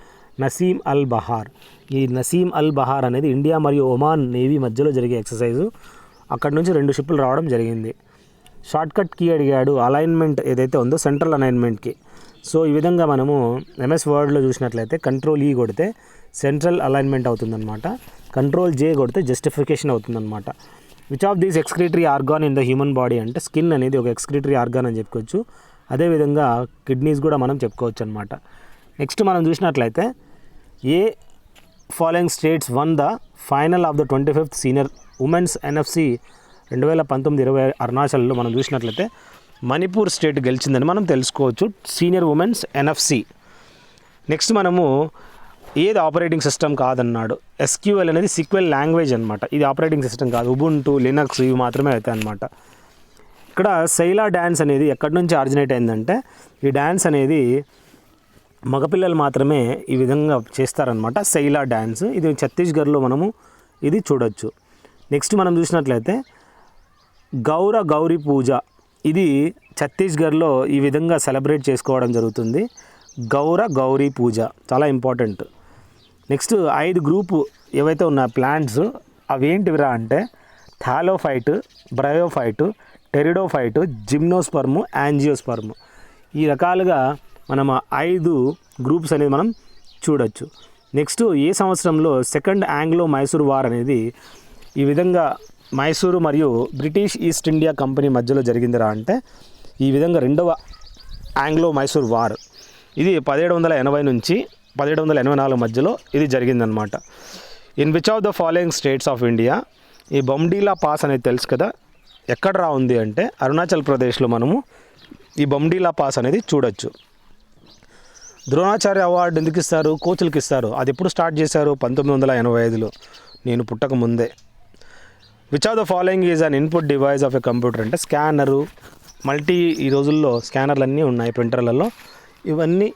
Naseem Al Bahr. ఈ నసీమ్ అల్ బహార్ అనేది ఇండియా మరియు ఒమాన్ నేవీ మధ్యలో జరిగే ఎక్సర్సైజు. అక్కడ నుంచి 2 షిప్పులు రావడం జరిగింది. షార్ట్కట్ కీ అడిగాడు, అలైన్మెంట్ ఏదైతే ఉందో సెంట్రల్ అలైన్మెంట్కి. సో ఈ విధంగా మనము ఎంఎస్ వర్డ్లో చూసినట్లయితే కంట్రోల్ ఈ కొడితే సెంట్రల్ అలైన్మెంట్ అవుతుందన్నమాట, కంట్రోల్ జే కొడితే జస్టిఫికేషన్ అవుతుందన్నమాట. Which of these excretory organ in the human body అంటే స్కిన్ అనేది ఒక ఎక్స్క్రీటరీ ఆర్గాన్ అని చెప్పుకోవచ్చు. అదేవిధంగా కిడ్నీస్ కూడా మనం చెప్పుకోవచ్చు అనమాట. నెక్స్ట్ మనం చూసినట్లయితే ఏ following states won the final of the 25th senior women's NFC 2019-20 అరుణాచల్లో మనం చూసినట్లయితే మణిపూర్ స్టేట్ గెలిచిందని మనం తెలుసుకోవచ్చు సీనియర్ ఉమెన్స్ ఎన్ఎఫ్సి. నెక్స్ట్ మనము ఏది ఆపరేటింగ్ సిస్టమ్ కాదన్నాడు. ఎస్క్యూఎల్ అనేది సీక్వెల్ లాంగ్వేజ్ అనమాట. ఇది ఆపరేటింగ్ సిస్టమ్ కాదు, ఉబుంటు, లినక్స్ ఇవి మాత్రమే అవుతాయి అనమాట. ఇక్కడ సైలా డ్యాన్స్ అనేది ఎక్కడి నుంచి ఆరిజినేట్ అయిందంటే ఈ డ్యాన్స్ అనేది మగపిల్లలు మాత్రమే ఈ విధంగా చేస్తారనమాట. సైలా డ్యాన్స్ ఇది ఛత్తీస్గఢ్లో మనము ఇది చూడొచ్చు. నెక్స్ట్ మనం చూసినట్లయితే గౌరీ పూజ ఇది ఛత్తీస్గఢ్లో ఈ విధంగా సెలబ్రేట్ చేసుకోవడం జరుగుతుంది. గౌరీ పూజ చాలా ఇంపార్టెంట్. నెక్స్ట్ 5 గ్రూపు ఏవైతే ఉన్న ప్లాంట్స్ అవి ఏంటివిరా అంటే థాలోఫైట్, బ్రయోఫైట్, టెరిడోఫైట్, జిమ్నోస్పర్మ్, యాంజియోస్పర్మ్. ఈ రకాలుగా మనం 5 గ్రూప్స్ అనేది మనం చూడొచ్చు. నెక్స్ట్ ఏ సంవత్సరంలో సెకండ్ ఆంగ్లో మైసూర్ వార్ అనేది ఈ విధంగా మైసూరు మరియు బ్రిటిష్ ఈస్ట్ ఇండియా కంపెనీ మధ్యలో జరిగిందిరా అంటే ఈ విధంగా 2వ ఆంగ్లో మైసూర్ వార్ ఇది 1780 నుంచి 1784 మధ్యలో ఇది జరిగిందనమాట. In which of the following states of India ఈ బొమ్డీలా పాస్ అనేది తెలుసు కదా, ఎక్కడ రా ఉంది అంటే అరుణాచల్ ప్రదేశ్లో మనము ఈ బొమ్డీలా పాస్ అనేది చూడొచ్చు. ద్రోణాచార్య అవార్డు ఎందుకు ఇస్తారు? కోచ్లకి ఇస్తారు. అది ఎప్పుడు స్టార్ట్ చేశారు? 1985లో, నేను పుట్టక ముందే. Which of the following is an input device of a computer అంటే స్కానరు, ఈ రోజుల్లో స్కానర్లు అన్నీ ఉన్నాయి ప్రింటర్లలో. ఇవన్నీ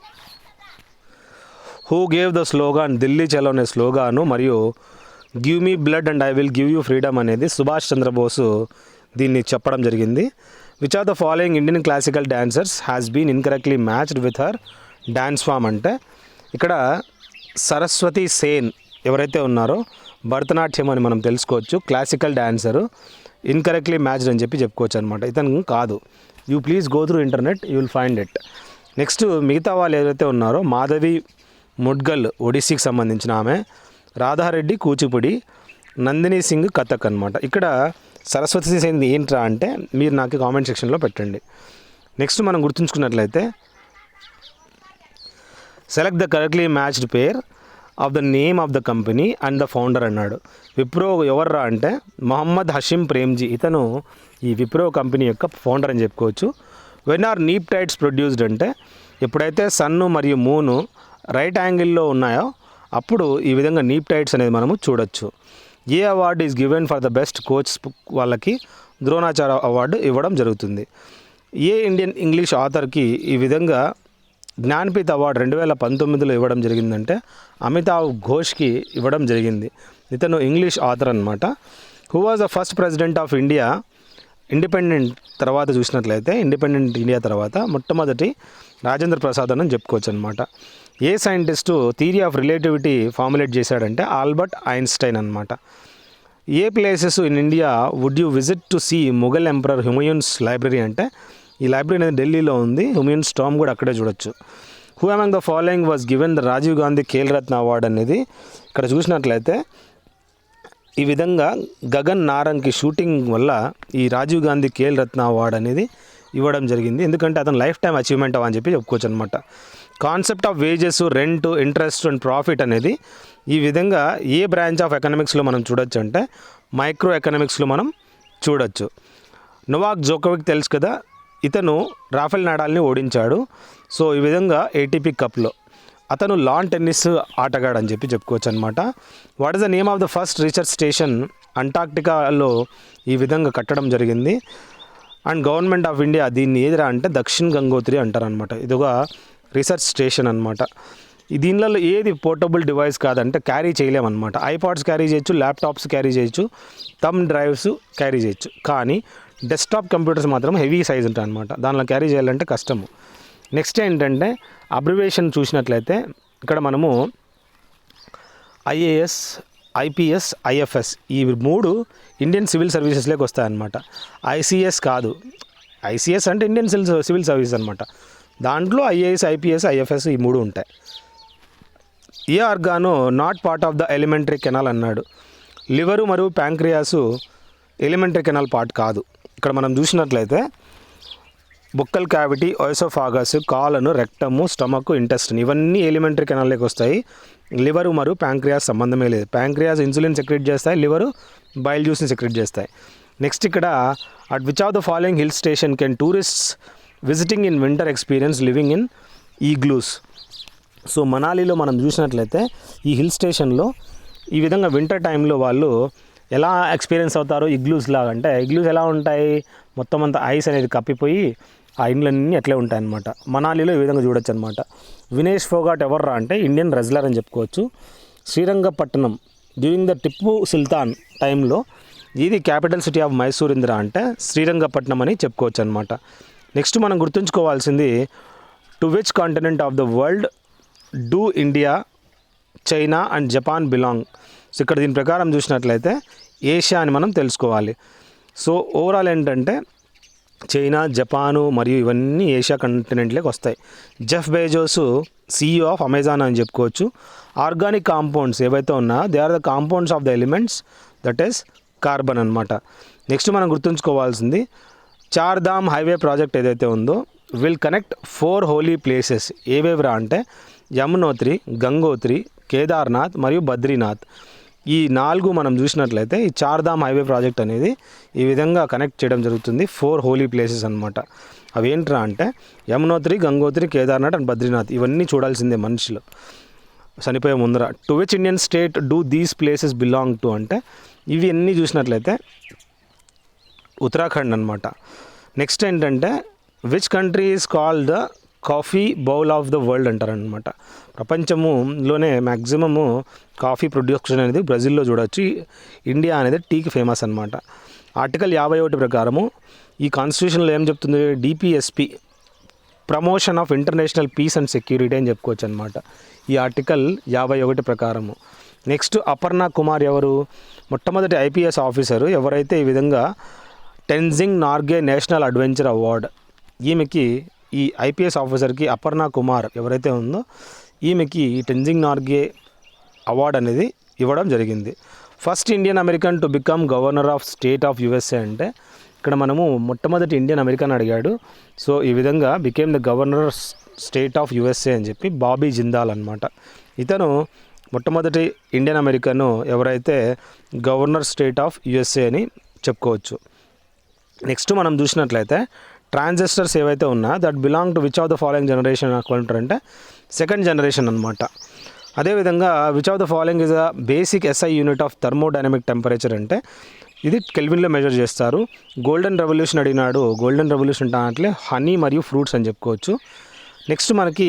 who gave the slogan Delhi చలో అనే స్లోగాను మరియు give me blood and I will give you freedom అనేది సుభాష్ చంద్రబోసు దీన్ని చెప్పడం జరిగింది. Which of the following Indian classical dancers has been incorrectly matched with her dance form అంటే ఇక్కడ సరస్వతి సేన్ ఎవరైతే ఉన్నారో భరతనాట్యం అని మనం తెలుసుకోవచ్చు. క్లాసికల్ డాన్సరు ఇన్కరెక్ట్లీ మ్యాచ్డ్ అని చెప్పుకోవచ్చు అనమాట. ఇతను కాదు. You please go through internet, you will find it. Next మిగతా వాళ్ళు ఎవరైతే ఉన్నారో మాధవి ముడ్గల్ ఒడిస్సీకి సంబంధించిన ఆమె, రాధారెడ్డి కూచిపూడి, నందిని సింగ్ కథక్ అనమాట. ఇక్కడ సరస్వతి సేన్ ఏంట్రా అంటే మీరు నాకు కామెంట్ సెక్షన్లో పెట్టండి. నెక్స్ట్ మనం గుర్తుంచుకున్నట్లయితే select the correctly matched pair of the name of the company and the founder అన్నాడు. విప్రో ఎవర్రా అంటే మొహమ్మద్ హషీం ప్రేమ్జీ. ఇతను ఈ విప్రో కంపెనీ యొక్క ఫౌండర్ అని చెప్పుకోవచ్చు. వెన్ ఆర్ నీప్ టైడ్స్ ప్రొడ్యూస్డ్ అంటే ఎప్పుడైతే సన్ను మరియు మూను రైట్ యాంగిల్లో ఉన్నాయో అప్పుడు ఈ విధంగా నీప్ టైడ్స్ అనేది మనము చూడొచ్చు. ఏ award is given for the best coach వాళ్ళకి ద్రోణాచార్య అవార్డు ఇవ్వడం జరుగుతుంది. ఏ ఇండియన్ ఇంగ్లీష్ ఆథర్కి ఈ విధంగా జ్ఞాన్పీఠ్ అవార్డు 2019లో ఇవ్వడం జరిగిందంటే అమితావ్ ఘోష్కి ఇవ్వడం జరిగింది. ఇతను ఇంగ్లీష్ ఆథర్ అనమాట. Who was the first president of India independent తర్వాత చూసినట్లయితే ఇండిపెండెంట్ ఇండియా తర్వాత మొట్టమొదటి రాజేంద్ర ప్రసాద్ అని చెప్పుకోవచ్చు అనమాట. ఏ scientist theory of relativity formulate చేశాడంటే ఆల్బర్ట్ ఐన్స్టైన్ అనమాట. ఏ places in India would you visit to see Mughal emperor Humayun's library అంటే ఈ లైబ్రరీ అనేది ఢిల్లీలో ఉంది. హుమయూన్స్ టామ్ కూడా అక్కడే చూడొచ్చు. Who among the following was given the Rajiv Gandhi Khel Ratna award అనేది ఇక్కడ చూసినట్లయితే ఈ విధంగా గగన్ నారంగ్కి షూటింగ్ వల్ల ఈ రాజీవ్ గాంధీ ఖేల్ రత్న అవార్డు అనేది ఇవ్వడం జరిగింది. ఎందుకంటే అతను లైఫ్ టైం అచీవ్మెంట్ అని చెప్పుకోవచ్చు అనమాట. Concept of wages, rent, interest and profit అనేది ఈ విధంగా ఏ బ్రాంచ్ ఆఫ్ ఎకనామిక్స్లో మనం చూడొచ్చు అంటే మైక్రో ఎకనామిక్స్లో మనం చూడొచ్చు. నోవాక్ జోకోవిక్ తెలుసు కదా, ఇతను రాఫెల్ నడాల్ని ఓడించాడు. సో ఈ విధంగా ఏటీపీ కప్లో అతను లాన్ టెన్నిస్ ఆటగాడు అని చెప్పుకోవచ్చు అనమాట. What is the name of the first research station అంటార్క్టికాలో ఈ విధంగా కట్టడం జరిగింది. అండ్ గవర్నమెంట్ ఆఫ్ ఇండియా దీన్ని ఏదిరా అంటే దక్షిణ్ గంగోత్రి అంటారనమాట. ఇది ఒక రీసెర్చ్ స్టేషన్ అనమాట. దీనిలో ఏది పోర్టబుల్ డివైస్ కాదంటే క్యారీ చేయలేమన్నమాట. ఐపాడ్స్ క్యారీ చేయొచ్చు, ల్యాప్టాప్స్ క్యారీ చేయొచ్చు, థమ్ డ్రైవ్స్ క్యారీ చేయొచ్చు. కానీ డెస్క్టాప్ కంప్యూటర్స్ మాత్రం హెవీ సైజ్ ఉంటాయి అనమాట. దానిలో క్యారీ చేయాలంటే కష్టము. నెక్స్ట్ ఏంటంటే అబ్రివేషన్ చూసినట్లయితే ఇక్కడ మనము ఐఏఎస్, ఐపీఎస్, ఐఎఫ్ఎస్ ఈ 3 ఇండియన్ సివిల్ సర్వీసెస్లోకి వస్తాయన్నమాట. ఐసీఎస్ కాదు. ఐసీఎస్ అంటే ఇండియన్ సివిల్ సర్వీస్ అనమాట. దాంట్లో ఐఏఎస్, ఐపీఎస్, ఐఎఫ్ఎస్ ఈ 3 ఉంటాయి. ఏ organ not part of the elementary canal అన్నాడు. లివరు మరియు ప్యాంక్రియాసు ఎలిమెంటరీ కెనాల్ పార్ట్ కాదు. ఇక్కడ మనం చూసినట్లయితే buccal cavity, oesophagus, colon, rectum, stomach, intestine ఇవన్నీ ఎలిమెంటరీ కెనాల్లోకి వస్తాయి. లివరు మరియు ప్యాంక్రియాస్ సంబంధమే లేదు. ప్యాంక్రియాస్ ఇన్సులిన్ సెక్రెట్ చేస్తాయి, లివరు బైల్ జ్యూస్ని సెక్రెట్ చేస్తాయి. నెక్స్ట్ ఇక్కడ at which of the following hill station can tourists visiting in winter experience living in igloos. So మనాలిలో మనం చూసినట్లయితే ఈ హిల్ స్టేషన్లో ఈ విధంగా వింటర్ టైంలో వాళ్ళు ఎలా ఎక్స్పీరియన్స్ అవుతారో ఇగ్లూస్ లాగా. అంటే ఇగ్లూస్ ఎలా ఉంటాయి, మొత్తం అంతా ఐస్ అనేది కప్పిపోయి ఆ ఇండ్లన్నీ అట్లే ఉంటాయన్నమాట. మనాలిలో ఈ విధంగా చూడొచ్చు అనమాట. వినేష్ ఫోగాట్ ఎవర్రా అంటే ఇండియన్ రెజ్లర్ అని చెప్పుకోవచ్చు. శ్రీరంగపట్నం డ్యూరింగ్ ద టిప్పు సుల్తాన్ టైంలో ఇది capital city of Mysore Indira అంటే శ్రీరంగపట్నం అని చెప్పుకోవచ్చు అనమాట. నెక్స్ట్ మనం గుర్తుంచుకోవాల్సింది to which continent of the world do India, China and Japan belong. So ఇక్కడ దీని ప్రకారం చూసినట్లయితే ఏషియా అని మనం తెలుసుకోవాలి. సో ఓవరాల్ ఏంటంటే చైనా, జపాను మరియు ఇవన్నీ ఏషియా కాంటినెంట్లోకి వస్తాయి. Jeff Bezos CEO of Amazon అని చెప్పుకోవచ్చు. ఆర్గానిక్ కాంపౌండ్స్ ఏవైతే ఉన్నాయో they are the compounds of the elements that is carbon అనమాట. నెక్స్ట్ మనం గుర్తుంచుకోవాల్సింది చార్ధామ్ హైవే ప్రాజెక్ట్ ఏదైతే ఉందో విల్ కనెక్ట్ 4 హోలీ ప్లేసెస్. ఏవేవిరా అంటే యమునోత్రి, గంగోత్రి, కేదార్నాథ్ మరియు బద్రీనాథ్. ఈ 4 మనం చూసినట్లయితే ఈ చార్ధామ్ హైవే ప్రాజెక్ట్ అనేది ఈ విధంగా కనెక్ట్ చేయడం జరుగుతుంది. 4 హోలీ ప్లేసెస్ అనమాట. అవి ఏంట్రా అంటే యమునోత్రి, గంగోత్రి, కేదార్నాథ్ అండ్ బద్రీనాథ్. ఇవన్నీ చూడాల్సిందే మనుషులు చనిపోయే ముందర. To which Indian state do these places belong to అంటే ఇవి అన్నీ చూసినట్లయితే ఉత్తరాఖండ్ అనమాట. నెక్స్ట్ ఏంటంటే which country is called the coffee bowl of the world అంటారనమాట. ప్రపంచములోనే మ్యాక్సిమము కాఫీ ప్రొడ్యూషన్ అనేది బ్రెజిల్లో చూడవచ్చు. ఇండియా అనేది టీకి ఫేమస్ అనమాట. ఆర్టికల్ 51 ప్రకారము ఈ కాన్స్టిట్యూషన్లో ఏం చెప్తుంది, DPSP promotion of international peace and security అని చెప్పుకోవచ్చు అనమాట ఈ ఆర్టికల్ 51 ప్రకారము. నెక్స్ట్ అపర్ణ కుమార్ ఎవరు, మొట్టమొదటి ఐపీఎస్ ఆఫీసరు ఎవరైతే ఈ విధంగా Tenzing Norgay national adventure award, ఈమెకి ఈ ఐపీఎస్ ఆఫీసర్కి అపర్ణ కుమార్ ఎవరైతే ఉందో ఈమెకి టెన్జింగ్ నార్గే అవార్డ్ అనేది ఇవ్వడం జరిగింది. First Indian American to become governor of state of USA అంటే ఇక్కడ మనము మొట్టమొదటి ఇండియన్ అమెరికన్ అడిగాడు. సో ఈ విధంగా became the governor state of USA అని చెప్పి బాబీ జిందాల్ అనమాట. ఇతను మొట్టమొదటి ఇండియన్ అమెరికన్ ఎవరైతే గవర్నర్ స్టేట్ ఆఫ్ యుఎస్ఏ అని చెప్పుకోవచ్చు. నెక్స్ట్ మనం చూసినట్లయితే ట్రాన్సిస్టర్స్ ఏవైతే ఉన్నా that belong to which of the following generation అంటే సెకండ్ జనరేషన్ అనమాట. అదేవిధంగా which of the following is a basic SI unit of thermodynamic temperature అంటే ఇది కెల్విన్లో మెజర్ చేస్తారు. గోల్డెన్ రెవల్యూషన్ అడిగినాడు, గోల్డెన్ రెవల్యూషన్ అంటే హనీ మరియు ఫ్రూట్స్ అని చెప్పుకోవచ్చు. నెక్స్ట్ మనకి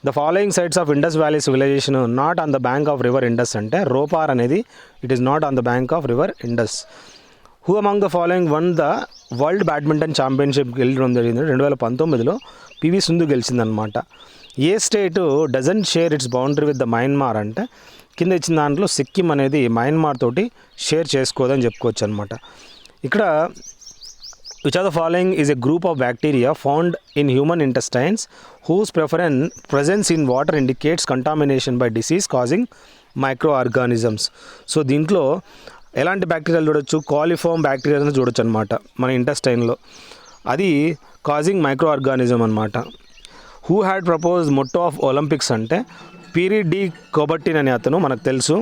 the following sites of Indus valley civilisation not on the bank of river Indus అంటే రోపార్ అనేది it is not on the bank of river Indus. Who among the following won the world badminton championship గెలవడం జరిగింది 2019లో PV Sindhu గెలిచిందనమాట. ఏ state doesn't share its boundary with the Myanmar అంటే కింద ఇచ్చిన దాంట్లో సిక్కిం అనేది మయన్మార్ తోటి షేర్ చేసుకోదని చెప్పుకోవచ్చు అనమాట. ఇక్కడ which are the following is a group of bacteria found in human intestines whose presence in water indicates contamination by disease causing micro organisms. So దీంట్లో ఎలాంటి బ్యాక్టీరియాలు చూడొచ్చు, కాలిఫామ్ బ్యాక్టీరియాలను చూడొచ్చు అనమాట మన ఇంటెస్టైన్లో. అది కాజింగ్ మైక్రో ఆర్గానిజం అనమాట. Who had propose మొట్టో of Olympics అంటే period D కబర్టిన్ అనే అతను మనకు తెలుసు.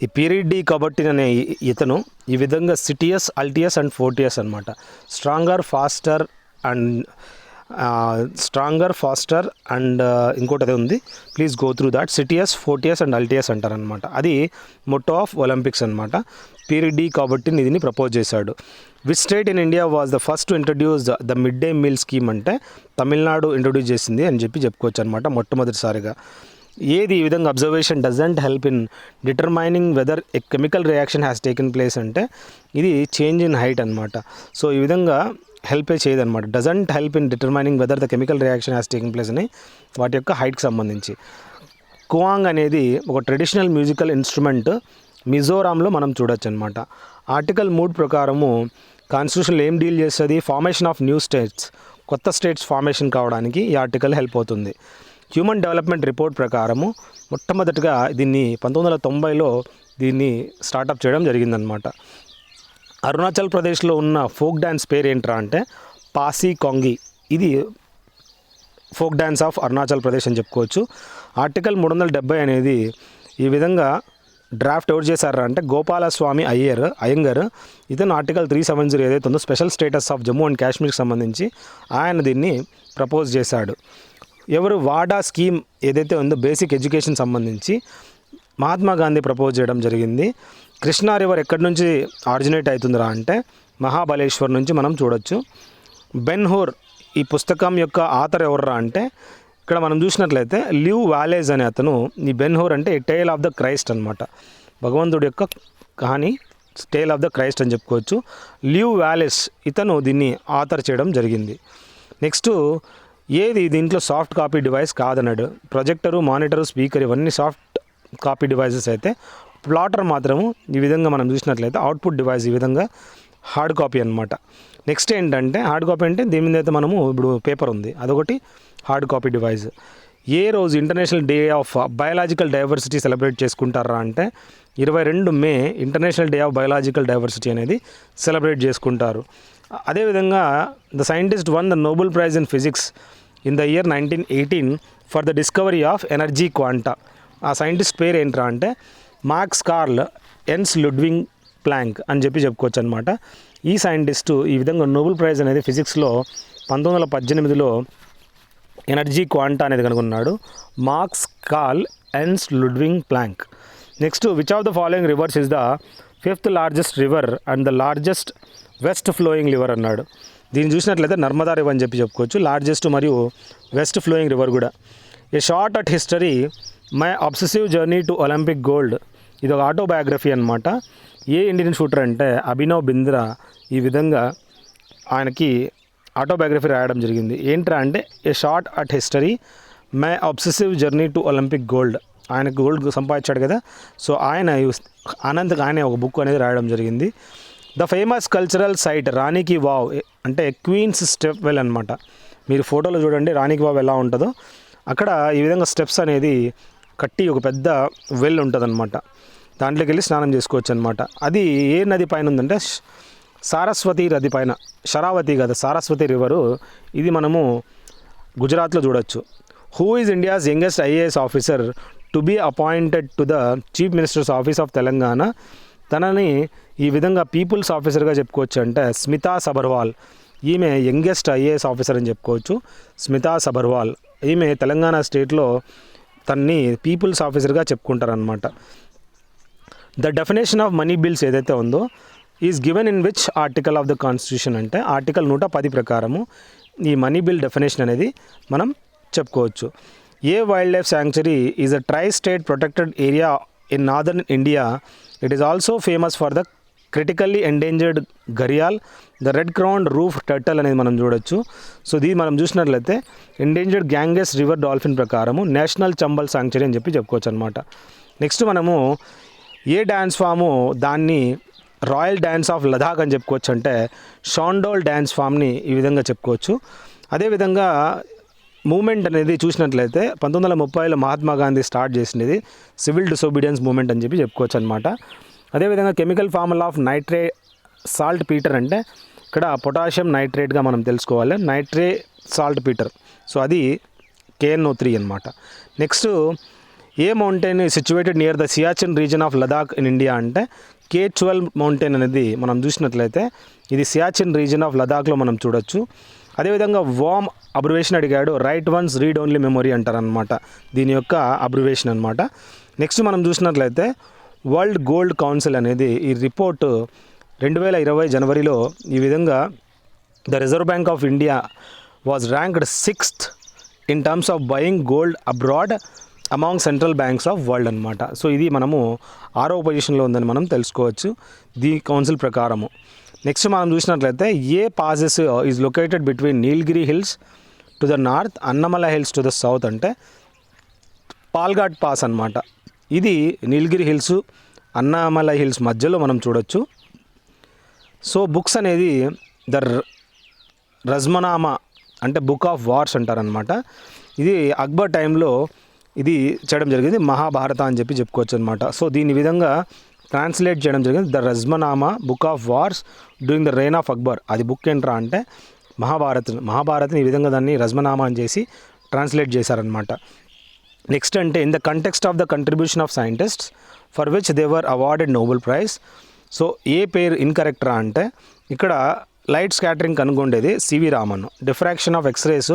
ఈ పీరియడ్ డి కబర్టిన్ అనే ఇతను ఈ విధంగా సిటియస్, అల్టియస్ అండ్ ఫోర్టియస్ అనమాట. స్ట్రాంగర్, ఫాస్టర్ అండ్ ఇంకోటి అదే ఉంది, please go through that. Citius, fortius and altius అంటారనమాట. అది మొట్టో ఆఫ్ ఒలింపిక్స్ అనమాట. పీరియడ్ డి కాబట్టి దీన్ని ప్రపోజ్ చేశాడు. Which state in India was the first to introduce the mid day meal scheme అంటే తమిళనాడు ఇంట్రడ్యూస్ చేసింది అని చెప్పుకోవచ్చు అనమాట మొట్టమొదటిసారిగా. ఏది ఈ విధంగా observation doesn't help in determining whether a chemical reaction has taken place అంటే ఇది చేంజ్ ఇన్ హైట్ అనమాట. సో ఈ విధంగా హెల్పే చేయదన్నమాట. Doesn't help in determining whether the chemical reaction has taking place అని వాటి యొక్క హైట్కి సంబంధించి. కువాంగ్ అనేది ఒక ట్రెడిషనల్ మ్యూజికల్ ఇన్స్ట్రుమెంట్ మిజోరాంలో మనం చూడొచ్చు అనమాట. ఆర్టికల్ 3 ప్రకారము కాన్స్టిట్యూషన్లో ఏం డీల్ చేస్తుంది, ఫార్మేషన్ ఆఫ్ న్యూ స్టేట్స్, కొత్త స్టేట్స్ ఫార్మేషన్ కావడానికి ఈ ఆర్టికల్ హెల్ప్ అవుతుంది. హ్యూమన్ డెవలప్మెంట్ రిపోర్ట్ ప్రకారము మొట్టమొదటిగా దీన్ని 1990లో దీన్ని స్టార్టప్ చేయడం జరిగిందనమాట. అరుణాచల్ ప్రదేశ్లో ఉన్న ఫోక్ డ్యాన్స్ పేరు ఏంట్రా అంటే పాసి కొంగి. ఇది folk dance of Arunachal Pradesh అని చెప్పుకోవచ్చు. ఆర్టికల్ 370 అనేది ఈ విధంగా డ్రాఫ్ట్ ఎవరు చేశారా అంటే గోపాలస్వామి అయ్యంగర్. ఇతను ఆర్టికల్ 370 ఏదైతే ఉందో special status of Jammu and కాశ్మీర్కి సంబంధించి ఆయన దీన్ని ప్రపోజ్ చేశాడు. ఎవరు, వాడా స్కీమ్ ఏదైతే ఉందో బేసిక్ ఎడ్యుకేషన్ సంబంధించి మహాత్మా గాంధీ ప్రపోజ్ చేయడం జరిగింది. కృష్ణా రివర్ ఎక్కడి నుంచి ఆరిజినేట్ అవుతుందిరా అంటే మహాబలేశ్వర్ నుంచి మనం చూడొచ్చు. బెన్ హూర్ ఈ పుస్తకం యొక్క ఆథర్ ఎవర్రా అంటే ఇక్కడ మనం చూసినట్లయితే లివ్ వాలేజ్ అనే అతను. ఈ బెన్ హూర్ అంటే టేల్ ఆఫ్ ద క్రైస్ట్ అనమాట, భగవంతుడి యొక్క కహాని, టేల్ ఆఫ్ ద క్రైస్ట్ అని చెప్పుకోవచ్చు. లివ్ వాలేజ్ ఇతను దీన్ని ఆథర్ చేయడం జరిగింది. నెక్స్ట్ ఏది దీంట్లో సాఫ్ట్ కాపీ డివైస్ కాదన్నాడు. ప్రొజెక్టరు, మానిటరు, స్పీకర్ ఇవన్నీ సాఫ్ట్ కాపీ డివైసెస్ అయితే ప్లాటర్ మాత్రము ఈ విధంగా మనం చూసినట్లయితే అవుట్పుట్ డివైస్ ఈ విధంగా హార్డ్ కాపీ అనమాట. నెక్స్ట్ ఏంటంటే హార్డ్ కాపీ అంటే దీని మీద అయితే మనము ఇప్పుడు పేపర్ ఉంది, అదొకటి హార్డ్ కాపీ డివైస్. ఏ రోజు international day of biological diversity celebrate చేసుకుంటారా అంటే 22 May international day of biological diversity అనేది సెలబ్రేట్ చేసుకుంటారు. అదేవిధంగా the scientist won the Nobel prize in physics in the year 1918 for the discovery of energy quanta. ఆ scientist పేరు ఏంట్రా అంటే Max Karl Ernst Ludwig Planck అని చెప్పుకోవచ్చు అనమాట. ఈ సైంటిస్టు ఈ విధంగా నోబెల్ ప్రైజ్ అనేది ఫిజిక్స్లో 1918లో ఎనర్జీ క్వాంటా అనేది కనుగొన్నాడు Max Karl Ernst Ludwig Planck. Next which of the following rivers is the 5th largest river and the largest west flowing river అన్నాడు. దీన్ని చూసినట్లయితే నర్మదా రివర్ అని చెప్పుకోవచ్చు, లార్జెస్ట్ మరియు వెస్ట్ ఫ్లోయింగ్ రివర్ కూడా. A shot at history my obsessive journey to Olympic gold, ఇది ఒక autobiography అనమాట. ఏ ఇండియన్ షూటర్ అంటే అభినవ్ బింద్రా ఈ విధంగా ఆయనకి ఆటోబయోగ్రఫీ రాయడం జరిగింది. ఏంట్రా అంటే a shot at history my obsessive journey to Olympic gold, ఆయన గోల్డ్ సంపాదించాడు కదా, సో ఆయన ఆయన ఒక బుక్ అనేది రాయడం జరిగింది. ద ఫేమస్ కల్చరల్ సైట్ రాణి కి వావ్ అంటే క్వీన్స్ స్టెప్ వెల్ అనమాట. మీరు ఫోటోలో చూడండి రాణి కి వావ్ ఎలా ఉంటుందో, అక్కడ ఈ విధంగా స్టెప్స్ అనేది కట్టి ఒక పెద్ద వెల్ ఉంటుందన్నమాట, దాంట్లోకి వెళ్ళి స్నానం చేసుకోవచ్చు అనమాట. అది ఏ నది పైన ఉందంటే సారస్వతి నది పైన, శరావతి కదా సారస్వతి రివరు, ఇది మనము గుజరాత్లో చూడొచ్చు. Who is India's youngest IAS officer to be appointed to the chief minister's office of Telangana, తనని ఈ విధంగా పీపుల్స్ ఆఫీసర్గా చెప్పుకోవచ్చు అంటే స్మితా సబర్వాల్, ఈమె యంగెస్ట్ ఐఏఎస్ ఆఫీసర్ అని చెప్పుకోవచ్చు. స్మితా సబర్వాల్ ఈమె తెలంగాణ స్టేట్లో తన్ని పీపుల్స్ ఆఫీసర్గా చెప్పుకుంటారనమాట. The definition of money bills ఏదైతే ఉందో is given in which article of the constitution అంటే ఆర్టికల్ 110 ప్రకారము ఈ మనీ బిల్ డెఫినేషన్ అనేది మనం చెప్పుకోవచ్చు. ఏ wild life sanctuary is a tri state protected area in northern India. It is also famous for the critically endangered gharial, the red crowned roof turtle అనేది మనం చూడొచ్చు. సో దీన్ని మనం చూసినట్లయితే ఎండేంజర్డ్ గ్యాంగెస్ రివర్ డాల్ఫిన్ ప్రకారము నేషనల్ చంబల్ శాంక్చురీ అని చెప్పుకోవచ్చు అనమాట. నెక్స్ట్ మనము ఏ డ్యాన్స్ ఫాము దాన్ని రాయల్ డ్యాన్స్ ఆఫ్ లదాఖ్ అని చెప్పుకోవచ్చు అంటే షాండోల్ డ్యాన్స్ ఫామ్ని ఈ విధంగా చెప్పుకోవచ్చు. అదేవిధంగా మూమెంట్ అనేది చూసినట్లయితే 1930లో మహాత్మా గాంధీ స్టార్ట్ చేసినది సివిల్ డిసోబీడియన్స్ మూమెంట్ అని చెప్పుకోవచ్చు అనమాట. అదేవిధంగా chemical formula of nitrate salt Peter అంటే ఇక్కడ పొటాషియం నైట్రేట్గా మనం తెలుసుకోవాలి, నైట్రే సాల్ట్ పీటర్, సో అది KNO3 అనమాట. Next A mountain situated near the Siachen reason of Ladakh in India అంటే K12 మౌంటైన్ అనేది మనం చూసినట్లయితే ఇది సియాచిన్ రీజన్ ఆఫ్ లదాఖ్లో మనం చూడొచ్చు. అదేవిధంగా వామ్ అబ్రివేషన్ అడిగాడు, right once read only memory అంటారనమాట, దీని యొక్క అబ్రివేషన్ అనమాట. నెక్స్ట్ మనం చూసినట్లయితే వరల్డ్ గోల్డ్ కౌన్సిల్ అనేది ఈ రిపోర్ట్ 2020 జనవరిలో ఈ విధంగా the reserve bank of India was ranked 6th in terms of buying gold abroad among central banks of world అనమాట. సో ఇది మనము 6వ పొజిషన్లో ఉందని మనం తెలుసుకోవచ్చు దీ కౌన్సిల్ ప్రకారము. నెక్స్ట్ మనం చూసినట్లయితే ఏ passes is located between Nilgiri hills to the north, Annamalai hills to the south అంటే పాల్ఘాట్ పాస్ అనమాట. ఇది నీలగిరి హిల్స్ అన్నమల హిల్స్ మధ్యలో మనం చూడొచ్చు. సో బుక్స్ అనేది ద రజ్మనామా అంటే బుక్ ఆఫ్ వార్స్ అంటారనమాట. ఇది అక్బర్ టైంలో ఇది చేయడం జరిగింది, మహాభారత అని చెప్పుకోవచ్చు అనమాట. సో దీని విధంగా ట్రాన్స్లేట్ చేయడం జరిగింది, the Razmnama book of wars during the reign of Akbar. అది బుక్ ఏంట్రా అంటే మహాభారత్ని ఈ విధంగా దాన్ని రజ్మనామా అని చేసి ట్రాన్స్లేట్ చేశారనమాట. నెక్స్ట్ అంటే in the context of the contribution of scientists for which they were awarded Nobel prize. So ఏ పేరు ఇన్కరెక్టరా అంటే ఇక్కడ లైట్ స్కాటరింగ్ కనుగొండేది CV Raman, diffraction of X rays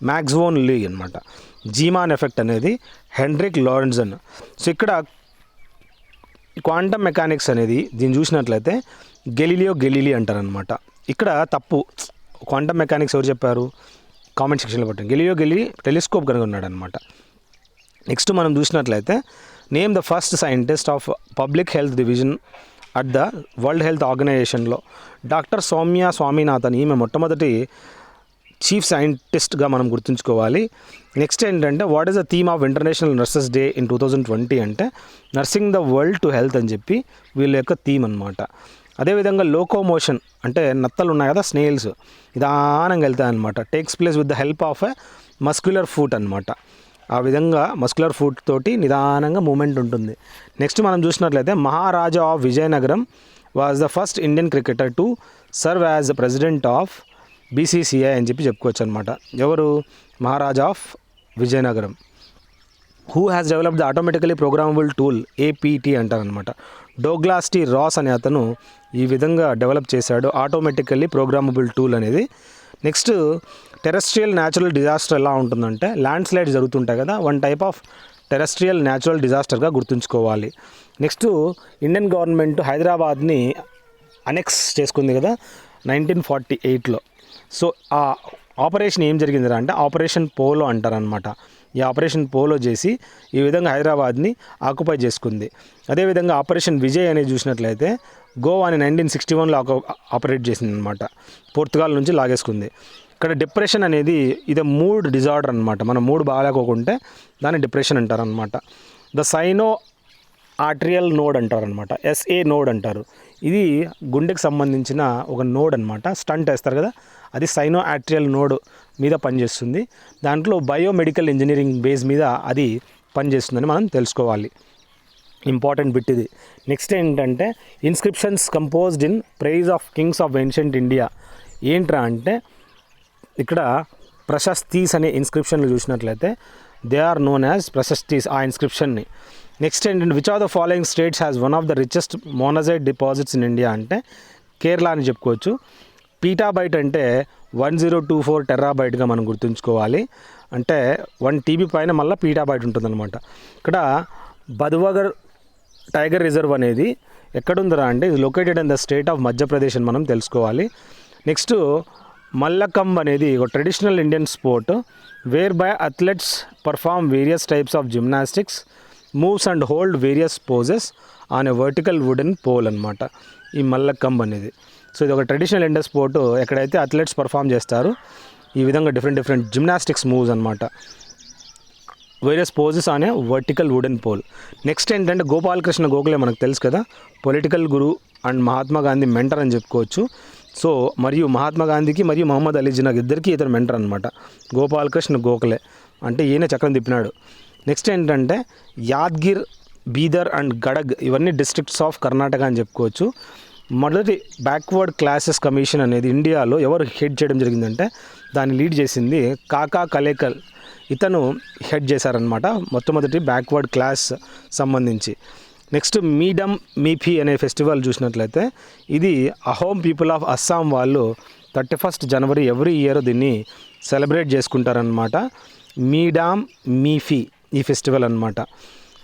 Max von Laue అనమాట, జీమాన్ ఎఫెక్ట్ అనేది హెన్రిక్ లారెన్జన్. సో ఇక్కడ క్వాంటమ్ మెకానిక్స్ అనేది దీన్ని చూసినట్లయితే గెలీలియో అంటారనమాట. ఇక్కడ తప్పు, క్వాంటమ్ మెకానిక్స్ ఎవరు చెప్పారు కామెంట్ సెక్షన్లో పెట్టండి. గెలీలియో టెలిస్కోప్ కనుగొన్నాడు అనమాట. నెక్స్ట్ మనం చూసినట్లయితే name the first scientist of public health division at the world health ఆర్గనైజేషన్లో డాక్టర్ సౌమ్య స్వామినాథన్, ఈమె మొట్టమొదటి చీఫ్ సైంటిస్ట్గా మనం గుర్తుంచుకోవాలి. నెక్స్ట్ ఏంటంటే what is the theme of international nurses day in 2020 అంటే nursing the world to health అని చెప్పి వీళ్ళ యొక్క థీమ్ అనమాట. అదేవిధంగా లోకోమోషన్ అంటే నత్తలు ఉన్నాయి కదా స్నేల్స్, నిదానంగా వెళ్తాయి అనమాట, takes place with the help of a muscular foot అనమాట. ఆ విధంగా మస్క్యులర్ ఫుట్ తోటి నిదానంగా మూమెంట్ ఉంటుంది. నెక్స్ట్ మనం చూసినట్లయితే Maharaja of Vizianagaram was the first Indian cricketer to serve as president of BCCI అని చెప్పుకోవచ్చు అనమాట. ఎవరు? Maharaja of Vizianagaram. Who has developed the automatically programmable tool APT అంటారనమాట. డోగ్లాస్ టీ రాస్ అనే అతను ఈ విధంగా డెవలప్ చేశాడు ఆటోమేటికల్లీ ప్రోగ్రామబుల్ టూల్ అనేది. నెక్స్ట్ టెరెస్ట్రియల్ న్యాచురల్ డిజాస్టర్ ఎలా ఉంటుందంటే ల్యాండ్ స్లైడ్ జరుగుతుంటాయి కదా, one type of terrestrial natural డిజాస్టర్గా గుర్తుంచుకోవాలి. నెక్స్ట్ ఇండియన్ గవర్నమెంట్ హైదరాబాద్ని అనెక్స్ చేసుకుంది కదా 1948లో. సో ఆ ఆపరేషన్ ఏం జరిగిందిరా అంటే ఆపరేషన్ పోలో అంటారనమాట. ఈ ఆపరేషన్ పోలో చేసి ఈ విధంగా హైదరాబాద్ని ఆక్యుపై చేసుకుంది. అదేవిధంగా ఆపరేషన్ విజయ్ అనేది చూసినట్లయితే గోవాని 1961లో ఆపరేట్ చేసింది అనమాట, పోర్తుగాల్ నుంచి లాగేసుకుంది. ఇక్కడ డిప్రెషన్ అనేది ఇది మూడ్ డిజార్డర్ అనమాట. మనం మూడ్ బాగాలేకోకుంటే దాన్ని డిప్రెషన్ అంటారనమాట. ద సైనో ఆర్టరియల్ నోడ్ అంటారనమాట, ఎస్ఏ నోడ్ అంటారు. ఇది గుండెకి సంబంధించిన ఒక నోడ్ అనమాట. స్టంట్ వేస్తారు కదా, అది సైనో ఆర్టరియల్ నోడ్ మీద పనిచేస్తుంది. దాంట్లో బయోమెడికల్ ఇంజనీరింగ్ బేస్ మీద అది పనిచేస్తుందని మనం తెలుసుకోవాలి. ఇంపార్టెంట్ బిట్ ఇది. నెక్స్ట్ ఏంటంటే inscriptions composed in praise of kings of ancient India. ఏంట్రా అంటే ఇక్కడ ప్రశస్తీస్ అనే ఇన్స్క్రిప్షన్లు చూసినట్లయితే they are known as prashastis ఆ ఇన్స్క్రిప్షన్ని. నెక్స్ట్ ఏంటంటే which of the following states has one of the richest monazite deposits in India అంటే కేరళ అని చెప్పుకోవచ్చు. పీటాబైట్ అంటే 1024 టెరాబైట్గా మనం గుర్తుంచుకోవాలి. అంటే 1 TB పైన మళ్ళీ పీటాబైట్ ఉంటుందన్నమాట. ఇక్కడ బద్వగర్ టైగర్ రిజర్వ్ అనేది ఎక్కడుందిరా అంటే ఇది located in the state of Madhya Pradesh అని మనం తెలుసుకోవాలి. నెక్స్ట్ మల్లకంబ్ అనేది ఒక traditional Indian sport wear by athletes perform various types of gymnastics moves and hold various poses on a vertical wooden pole అనమాట ఈ మల్లకంబ్ అనేది. సో ఇది ఒక ట్రెడిషనల్ ఇండియన్ స్పోర్ట్ ఎక్కడైతే అథ్లెట్స్ పర్ఫామ్ చేస్తారు ఈ విధంగా డిఫరెంట్ జిమ్నాస్టిక్స్ మూవ్స్ అనమాట, various poses on a vertical wooden pole. Next ఏంటంటే గోపాలకృష్ణ గోఖలే మనకు తెలుసు కదా, political Guru and Mahatma Gandhi mentor అని చెప్పుకోవచ్చు. సో మరియు మహాత్మా గాంధీకి మరియు మహమ్మద్ అలీ జిన్నా ఇద్దరికి ఇతను మెంటర్ అనమాట. గోపాలకృష్ణ గోఖలే అంటే ఈయన చక్రం తిప్పినాడు. నెక్స్ట్ ఏంటంటే యాద్గిర్, బీదర్ అండ్ గడగ్ ఇవన్నీ డిస్ట్రిక్ట్స్ ఆఫ్ కర్ణాటక అని చెప్పుకోవచ్చు. మొదటి బ్యాక్వర్డ్ క్లాసెస్ కమిషన్ అనేది ఇండియాలో ఎవరు హెడ్ చేయడం జరిగిందంటే దాన్ని లీడ్ చేసింది కాకా కలేకల్, ఇతను హెడ్ చేశారనమాట మొట్టమొదటి బ్యాక్వర్డ్ క్లాస్ సంబంధించి. నెక్స్ట్ మీడమ్ మీఫీ అనే ఫెస్టివల్ చూసినట్లయితే ఇది అహోమ్ పీపుల్ ఆఫ్ అస్సాం వాళ్ళు 31st జనవరి ఎవ్రీ ఇయర్ దీన్ని సెలబ్రేట్ చేసుకుంటారనమాట. మీడామ్ మీఫీ ఈ ఫెస్టివల్ అనమాట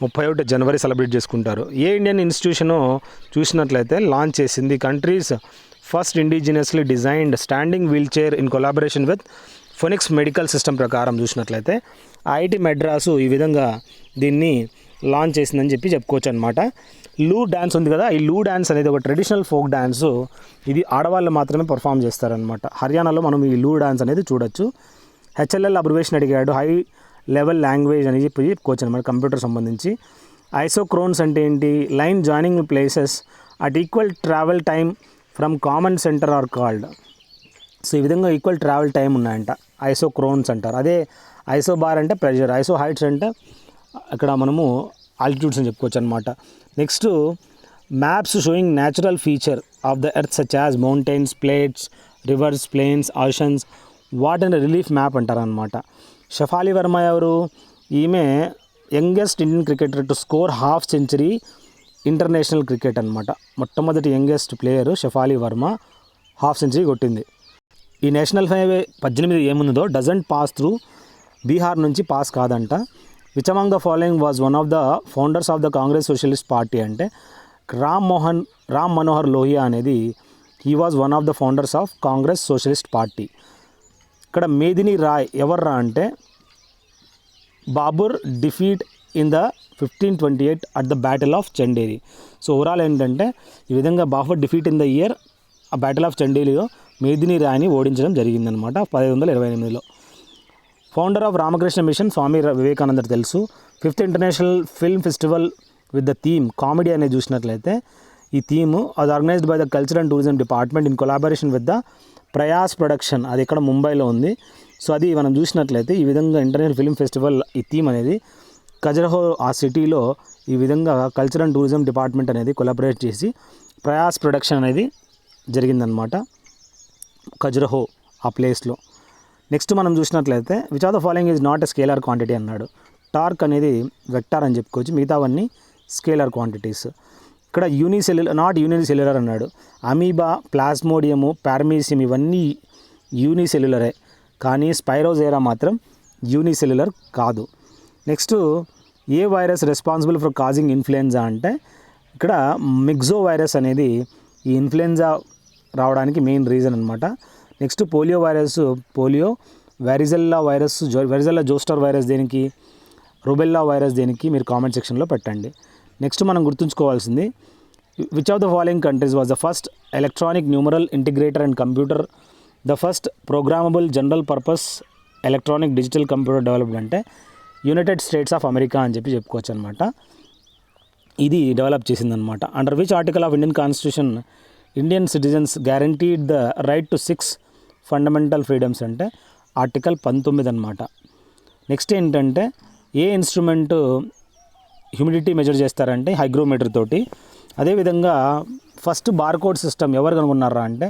31 జనవరి సెలబ్రేట్ చేసుకుంటారు. ఏ ఇండియన్ ఇన్స్టిట్యూషను చూసినట్లయితే లాంచ్ చేసింది country's first indigenously designed standing wheel chair in collaboration with Phoenix medical system ప్రకారం చూసినట్లయితే ఐఐటి మెడ్రాసు ఈ విధంగా దీన్ని లాంచ్ చేసిందని చెప్పుకోవచ్చు అనమాట. లూ డ్యాన్స్ ఉంది కదా, ఈ లూ డ్యాన్స్ అనేది ఒక ట్రెడిషనల్ ఫోక్ డ్యాన్సు. ఇది ఆడవాళ్ళు మాత్రమే పర్ఫామ్ చేస్తారనమాట. హర్యానాలో మనం ఈ లూ డ్యాన్స్ అనేది చూడొచ్చు. హెచ్ఎల్ఎల్ అబ్రివేషన్ అడిగాడు, హై లెవెల్ లాంగ్వేజ్ అని చెప్పుకోవచ్చు అనమాట కంప్యూటర్ సంబంధించి. ఐసోక్రోన్స్ అంటే ఏంటి, line joining places at equal travel time from common centre are called. So ఈ విధంగా ఈక్వల్ ట్రావెల్ టైం ఉన్నాయంట, ఐసోక్రోన్స్ అంటారు. అదే ఐసో బార్ అంటే ప్రెషర్, ఐసో హైట్స్ అంటే అక్కడ మనము ఆల్టిట్యూడ్స్ అని చెప్పుకోవచ్చు అనమాట. Next maps showing natural feature of the earth such as mountains, plates, rivers, plains, oceans, what and relief map అంటారనమాట. షఫాలి వర్మ ఎవరు, ఈమె youngest Indian cricketer to score half century international cricket అనమాట. మొట్టమొదటి youngest player Shafali Varma half century కొట్టింది. ఈ national highway 18 ఏముందో doesn't pass through Bihar నుంచి pass కాదంట. Which among the following was one of the founders of the Congress socialist party అంటే రామ్ మనోహర్ లోహియా అనేది he was one of the founders of Congress socialist party. ఇక్కడ మేదిని రాయ్ ఎవర్రా అంటే Babur defeat in the 1528 at the battle of Chanderi. So overall ఏంటంటే ఈ విధంగా Babur defeat in the year ఆ battle of చండేరిలో మేదిని రాయ్ని ఓడించడం జరిగిందనమాట 1528లో. Founder of Ramakrishna machine Swami Vivekananda తెలుసు. 5th international film festival with the theme comedy అనేది చూసినట్లయితే ఈ థీమ్ అది organised by the culture and tourism department in collaboration with the Prayas production, అది ఇక్కడ ముంబైలో ఉంది. సో అది మనం చూసినట్లయితే ఈ విధంగా ఇంటర్నేషనల్ ఫిల్మ్ ఫెస్టివల్ ఈ థీమ్ అనేది ఖజురహో ఆ సిటీలో ఈ విధంగా కల్చర్ అండ్ టూరిజం డిపార్ట్మెంట్ అనేది కొలాబరేట్ చేసి ప్రయాస్ ప్రొడక్షన్ అనేది జరిగిందనమాట ఖజురహో ఆ ప్లేస్లో. నెక్స్ట్ మనం చూసినట్లయితే which of the following is not a scalar quantity అన్నాడు. టార్క్ అనేది వెక్టార్ అని చెప్పుకోవచ్చు, మిగతావన్నీ స్కేలర్ క్వాంటిటీస్. ఇక్కడ నాట్ యూనిసెల్యులర్ అన్నాడు. అమీబా, ప్లాస్మోడియము, పారమీసియం ఇవన్నీ యూనిసెల్యులరే, కానీ స్పైరోజెరా మాత్రం యూనిసెల్యులర్ కాదు. నెక్స్ట్ ఏ virus responsible for causing influenza అంటే ఇక్కడ మిక్జో వైరస్ అనేది ఈ ఇన్ఫ్లుయెంజా రావడానికి మెయిన్ రీజన్ అనమాట. Next polio virus, polio, varicella virus, varicella zoster virus దేనికి, రుబెల్లా వైరస్ దేనికి మీరు కామెంట్ సెక్షన్లో పెట్టండి. నెక్స్ట్ మనం గుర్తుంచుకోవాల్సింది, which of the following countries was the first electronic numerical integrator and computer, the first programmable general purpose electronic digital computer developed అంటే United States of America అని చెప్పి చెప్పుకోవచ్చు అనమాట. ఇది డెవలప్ చేసిందనమాట. Under which article of Indian constitution Indian citizens guaranteed the right to 6 fundamental freedoms అంటే article 19 అనమాట. Next ఏంటంటే ఏ ఇన్స్ట్రుమెంట్ హ్యూమిడిటీ మెజర్ చేస్తారంటే హైగ్రోమీటర్ తోటి. అదేవిధంగా ఫస్ట్ బార్కోడ్ సిస్టమ్ ఎవరు కనుగొన్నారా అంటే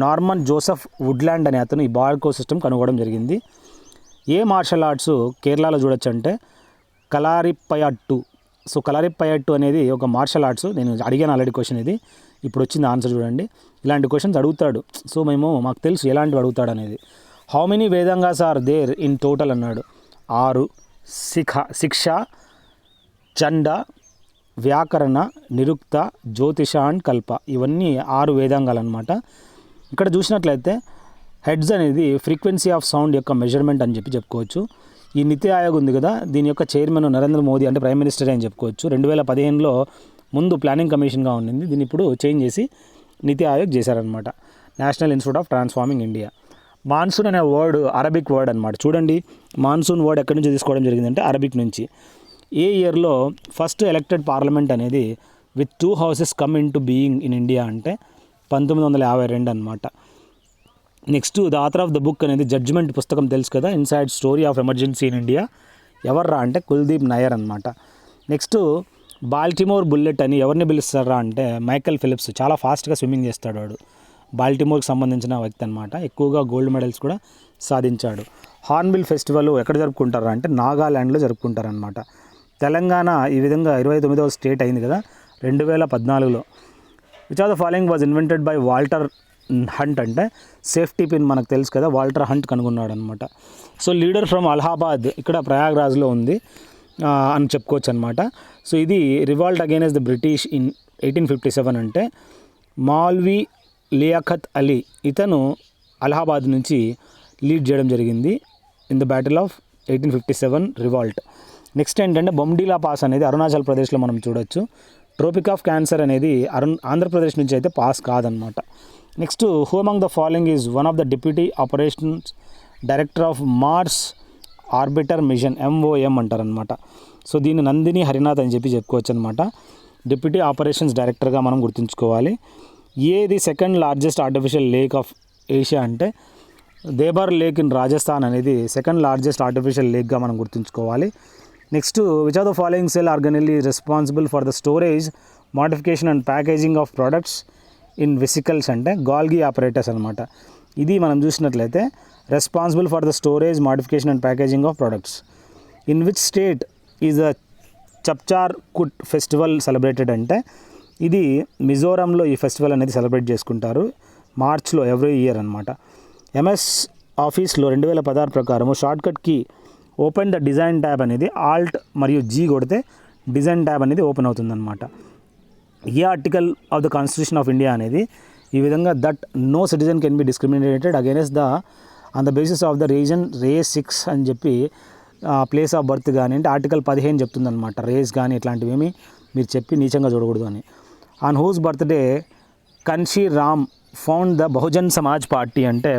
నార్మన్ జోసెఫ్ వుడ్లాండ్ అనే అతను ఈ బార్కోడ్ సిస్టమ్ కనుగొనడం జరిగింది. ఏ మార్షల్ ఆర్ట్స్ కేరళలో చూడొచ్చు అంటే కలారిపయట్టు. సో కలారిపయట్టు అనేది ఒక మార్షల్ ఆర్ట్స్. నేను అడిగాను ఆల్రెడీ క్వశ్చన్, ఇది ఇప్పుడు వచ్చింది ఆన్సర్ చూడండి. ఇలాంటి క్వశ్చన్స్ అడుగుతాడు, సో మాకు తెలుసు ఎలాంటివి అడుగుతాడు అనేది. How many Vedangas are there in total అన్నాడు. 6. శిక్ష, చండ, వ్యాకరణ, నిరుక్త, జ్యోతిష అండ్ కల్ప, ఇవన్నీ 6 వేదాంగాలు అనమాట. ఇక్కడ చూసినట్లయితే హెడ్స్ అనేది ఫ్రీక్వెన్సీ ఆఫ్ సౌండ్ యొక్క మెజర్మెంట్ అని చెప్పి చెప్పుకోవచ్చు. ఈ నీతి ఆయోగ్ ఉంది కదా, దీని యొక్క చైర్మన్ నరేంద్ర మోదీ అంటే ప్రైమ్ మినిస్టర్ అని చెప్పుకోవచ్చు. 2015లో ముందు ప్లానింగ్ కమిషన్గా ఉండింది, దీన్ని ఇప్పుడు చేంజ్ చేసి నీతి ఆయోగ్ చేశారనమాట. National institute of transforming India. Monsoon అనే వర్డ్ అరబిక్ వర్డ్ అనమాట. చూడండి మాన్సూన్ వర్డ్ ఎక్కడి నుంచి తీసుకోవడం జరిగిందంటే అరబిక్ నుంచి. ఏ ఇయర్లో ఫస్ట్ ఎలక్టెడ్ పార్లమెంట్ అనేది with 2 houses come in to being in India అంటే 1952 అనమాట. Next the author of the book అనేది జడ్జ్మెంట్ పుస్తకం తెలుసు కదా, inside story of emergency in India, ఎవర్రా అంటే కుల్దీప్ నయ్యర్ అనమాట. నెక్స్ట్ బాల్టిమోర్ బుల్లెట్ అని ఎవరిని పిలుస్తారా అంటే మైకేల్ ఫిలిప్స్. చాలా ఫాస్ట్గా స్విమ్మింగ్ చేస్తాడు వాడు, బాల్టిమోర్కి సంబంధించిన వ్యక్తి అనమాట. ఎక్కువగా గోల్డ్ మెడల్స్ కూడా సాధించాడు. హార్న్బిల్ ఫెస్టివల్ ఎక్కడ జరుపుకుంటారా అంటే నాగాల్యాండ్లో జరుపుకుంటారనమాట. తెలంగాణ ఈ విధంగా 29వ స్టేట్ అయింది కదా 2014లో. Which of the following was invented by Walter Hunt అంటే సేఫ్టీ పిన్ మనకు తెలుసు కదా, వాల్టర్ హంట్ కనుగొన్నాడు అనమాట. సో లీడర్ ఫ్రమ్ అలహాబాద్ ఇక్కడ ప్రయాగ్రాజ్లో ఉంది అని చెప్పుకోవచ్చు అనమాట. సో ఇది revolt against the British in 1857 అంటే మౌల్వీ లియాఖత్ అలీ ఇతను అలహాబాద్ నుంచి లీడ్ చేయడం జరిగింది in the battle of 1857 revolt. Next ఏంటంటే బొమ్డీలా పాస్ అనేది అరుణాచల్ ప్రదేశ్లో మనం చూడొచ్చు. ట్రోపిక్ ఆఫ్ క్యాన్సర్ అనేది ఆంధ్రప్రదేశ్ నుంచి అయితే పాస్ కాదనమాట. Next who among the following is one of the deputy operations director of Mars orbiter mission, MOM అంటారనమాట. సో దీన్ని నందిని హరినాథ్ అని చెప్పి చెప్పుకోవచ్చు అనమాట. డిప్యూటీ ఆపరేషన్స్ డైరెక్టర్గా మనం గుర్తుంచుకోవాలి. ఏది second largest artificial lake of Asia అంటే దేబర్ లేక్ ఇన్ రాజస్థాన్ అనేది సెకండ్ లార్జెస్ట్ ఆర్టిఫిషియల్ లేక్గా మనం గుర్తుంచుకోవాలి. Next which of the following cell organelle responsible for the storage, modification and packaging of products in vesicles అంటే గాల్గి ఆపరేటర్స్ అనమాట. ఇది మనం చూసినట్లయితే responsible for the storage, modification and packaging of products. In which state is the Chapchar Kut festival celebrated అంటే ఇది మిజోరంలో ఈ festival అనేది celebrate చేసుకుంటారు మార్చ్లో ఎవ్రీ ఇయర్ అనమాట. MS ఆఫీస్లో 2016 ప్రకారము షార్ట్కట్కి ఓపెన్ ద డిజైన్ ట్యాబ్ అనేది ఆల్ట్ మరియు G కొడితే డిజైన్ ట్యాబ్ అనేది ఓపెన్ అవుతుందన్నమాట. ఏ article of the constitution of India అనేది ఈ విధంగా that no citizen can be discriminated against the on the basis of the reason race 6 అని చెప్పి ప్లేస్ ఆఫ్ బర్త్ కానీ అంటే ఆర్టికల్ 15 చెప్తుందన్నమాట. రేస్ కానీ ఇట్లాంటివి ఏమి మీరు చెప్పి నీచంగా చూడకూడదు అని. On whose birthday Kanshi Ram found the Bahujan Samaj party అంటే